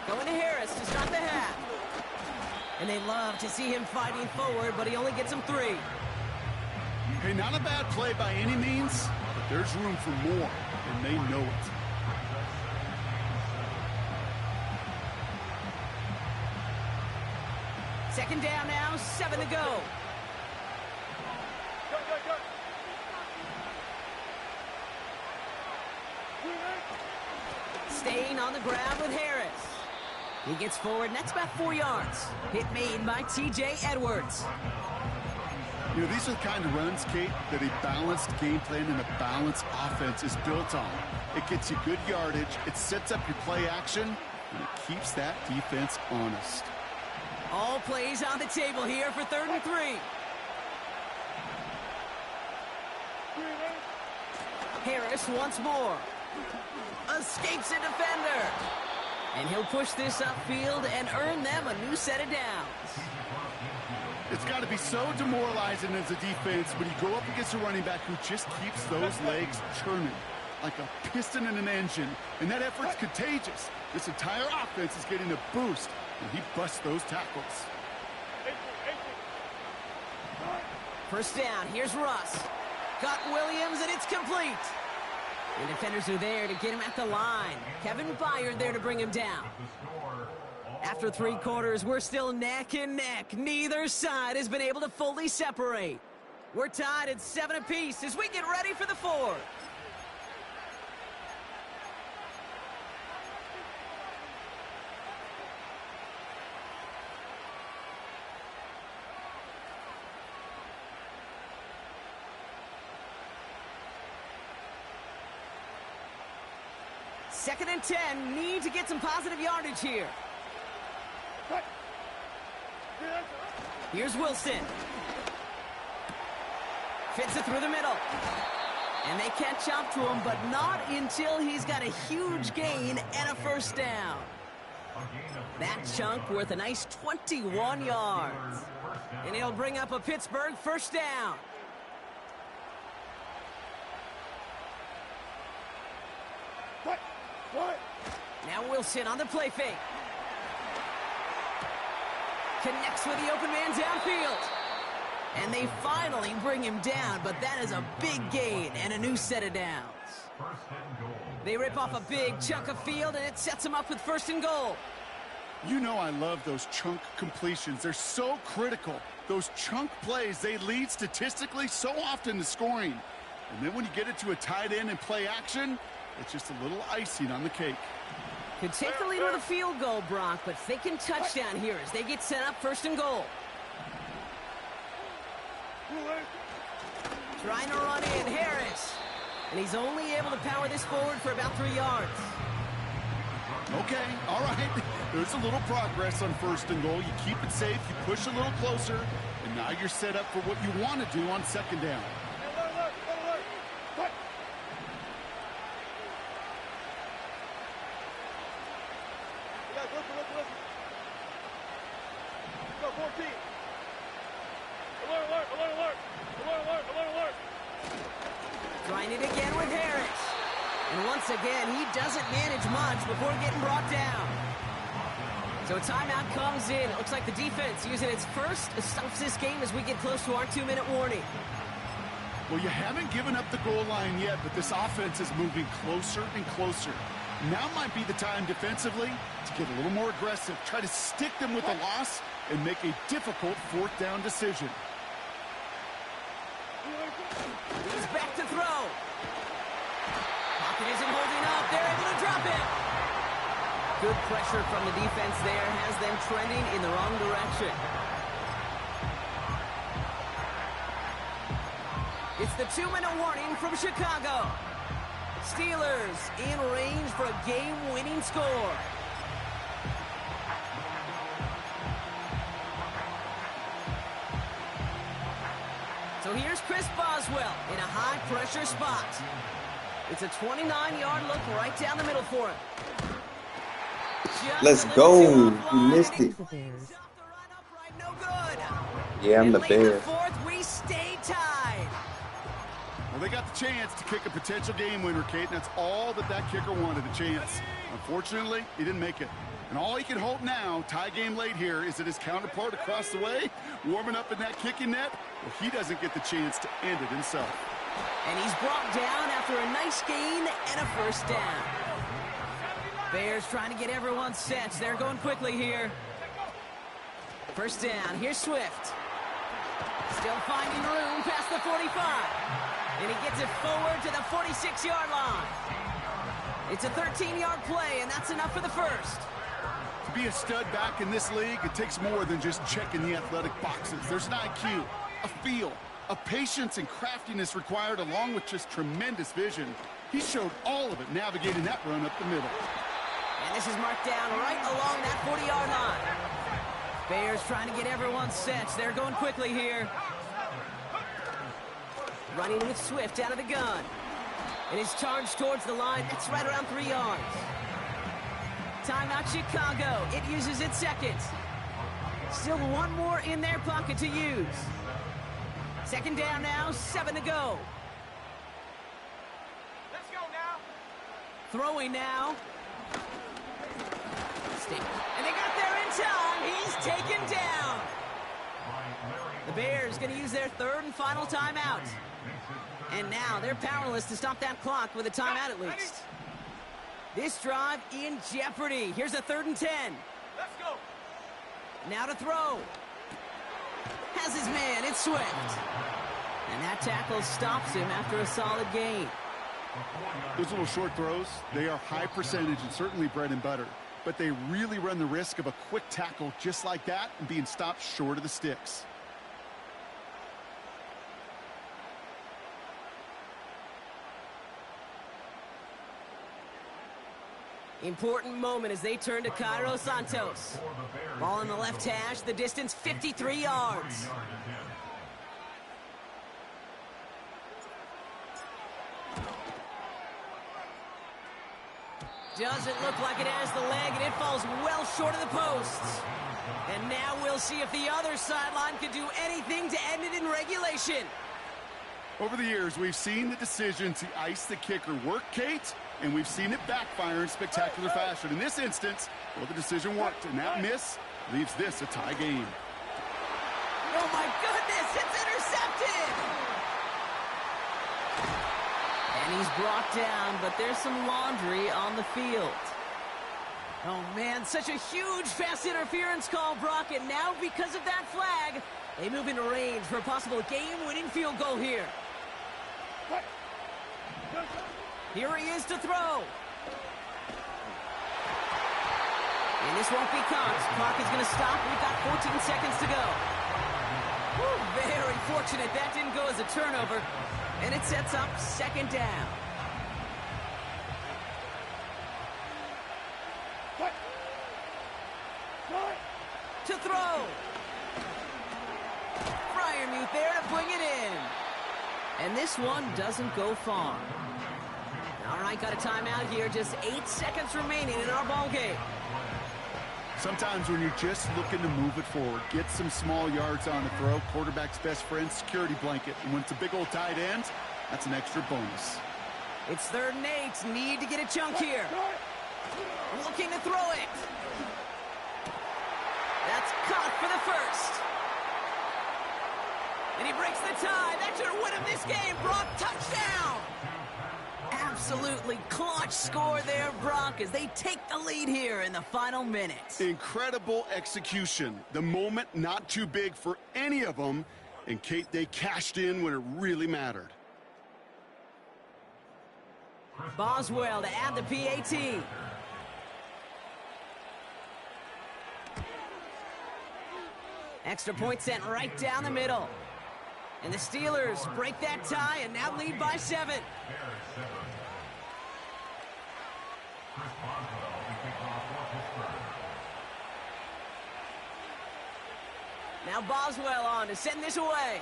Going to Harris to start the half. And they love to see him fighting forward, but he only gets them 3. Hey, not a bad play by any means, but there's room for more, and they know it. Second down now, 7 to go. Staying on the ground with Harris. He gets forward, and that's about 4 yards. Hit made by T.J. Edwards. You know, these are the kind of runs, Kate, that a balanced game plan and a balanced offense is built on. It gets you good yardage, it sets up your play action, and it keeps that defense honest. All plays on the table here for 3rd and 3. Harris once more. Escapes a defender. And he'll push this upfield and earn them a new set of downs. It's got to be so demoralizing as a defense when you go up against a running back who just keeps those legs churning like a piston in an engine. And that effort's contagious. This entire offense is getting a boost, and he busts those tackles. First down, here's Russ. Got Williams, and it's complete. The defenders are there to get him at the line. Kevin Byard there to bring him down. After 3 quarters, we're still neck and neck. Neither side has been able to fully separate. We're tied at 7 apiece as we get ready for the 4th. Second and 10, need to get some positive yardage here. Here's Wilson. Fits it through the middle. And they catch up to him, but not until he's got a huge gain and a first down. That chunk worth a nice 21 yards. And he'll bring up a Pittsburgh first down. Now Wilson on the play fake. Connects with the open man downfield. And they finally bring him down, but that is a big gain and a new set of downs. They rip off a big chunk of field, and it sets them up with first and goal. You know I love those chunk completions. They're so critical. Those chunk plays, they lead statistically so often to scoring. And then when you get it to a tight end and play action, it's just a little icing on the cake. Could take the lead with a field goal, Brock, but thinking touchdown here as they get set up first and goal. Trying to run in, Harris. And he's only able to power this forward for about 3 yards. Okay, all right. There's a little progress on first and goal. You keep it safe, you push a little closer, and now you're set up for what you want to do on second down. Trying it again with Harris. And once again, he doesn't manage much before getting brought down. So a timeout comes in. It looks like the defense using its first stops this game as we get close to our 2-minute warning. Well, you haven't given up the goal line yet, but this offense is moving closer and closer. Now might be the time defensively to get a little more aggressive, try to stick them with a loss, and make a difficult fourth down decision. He's back to throw. Pocket isn't holding up. They're able to drop it. Good pressure from the defense there has them trending in the wrong direction. It's the 2-minute warning from Chicago. Steelers in range for a game-winning score. So here's Chris Boswell in a high-pressure spot. It's a 29-yard look right down the middle for him. Let's go. We missed it. Yeah, I'm the Bears. We stay tied. Well, they got the chance to kick a potential game winner, Kate, and that's all that kicker wanted, a chance. Unfortunately, he didn't make it. And all he can hope now, tie game late here, is that his counterpart across the way, warming up in that kicking net, well, he doesn't get the chance to end it himself. And he's brought down after a nice gain and a first down. Bears trying to get everyone set. They're going quickly here. First down. Here's Swift. Still finding room past the 45. And he gets it forward to the 46-yard line. It's a 13-yard play, and that's enough for the first. To be a stud back in this league, it takes more than just checking the athletic boxes. There's an IQ, a feel, a patience and craftiness required, along with just tremendous vision. He showed all of it navigating that run up the middle. And this is marked down right along that 40-yard line. Bears trying to get everyone set. They're going quickly here. Running with Swift out of the gun. And his charge towards the line, it's right around 3 yards. Timeout Chicago. It uses its second. Still one more in their pocket to use. Second down now, 7 to go. Let's go now. Throwing now. And they got there in time. He's taken down. The Bears going to use their third and final timeout. And now they're powerless to stop that clock with a timeout at least. This drive in jeopardy. Here's a 3rd and 10. Let's go. Now to throw. Has his man. It's Swift. And that tackle stops him after a solid gain. Those little short throws, they are high percentage and certainly bread and butter. But they really run the risk of a quick tackle just like that and being stopped short of the sticks. Important moment as they turn to Cairo Santos. Ball in the left hash, the distance 53 yards. Doesn't look like it has the leg, and it falls well short of the posts. And now we'll see if the other sideline can do anything to end it in regulation. Over the years, we've seen the decision to ice the kicker work, Kate, and we've seen it backfire in spectacular fashion. In this instance, well, the decision worked, and that miss leaves this a tie game. Oh, my goodness, it's intercepted! And he's brought down, but there's some laundry on the field. Oh, man, such a huge pass interference call, Brock, and now because of that flag, they move into range for a possible game-winning field goal here. Here he is to throw. And this won't be caught. Clock is going to stop. We've got 14 seconds to go. Whew, very fortunate that didn't go as a turnover. And it sets up 2nd down. To throw. Fryermuth there to bring it in. And this one doesn't go far. All right, got a timeout here. Just 8 seconds remaining in our ball game. Sometimes when you're just looking to move it forward, get some small yards on the throw, quarterback's best friend, security blanket. And when it's a big old tight end, that's an extra bonus. It's 3rd and 8. Need to get a chunk here. Looking to throw it. That's caught for the first. And he breaks the tie. That should win him this game. Brock, touchdown. Absolutely clutch score there, Brock, as they take the lead here in the final minutes. Incredible execution. The moment not too big for any of them. And, Kate, they cashed in when it really mattered. Boswell to add the PAT. Extra point sent right down the middle. And the Steelers break that tie and now lead by 7. Now Boswell on to send this away.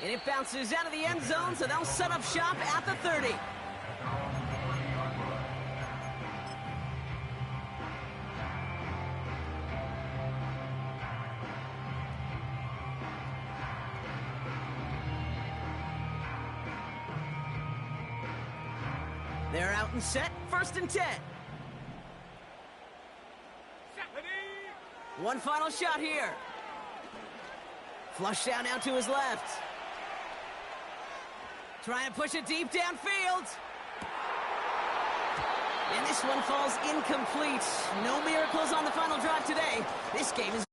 And it bounces out of the end zone, so they'll set up shop at the 30. They're out and set, 1st and 10. One final shot here. Flush down now to his left. Trying to push it deep downfield. And this one falls incomplete. No miracles on the final drive today. This game is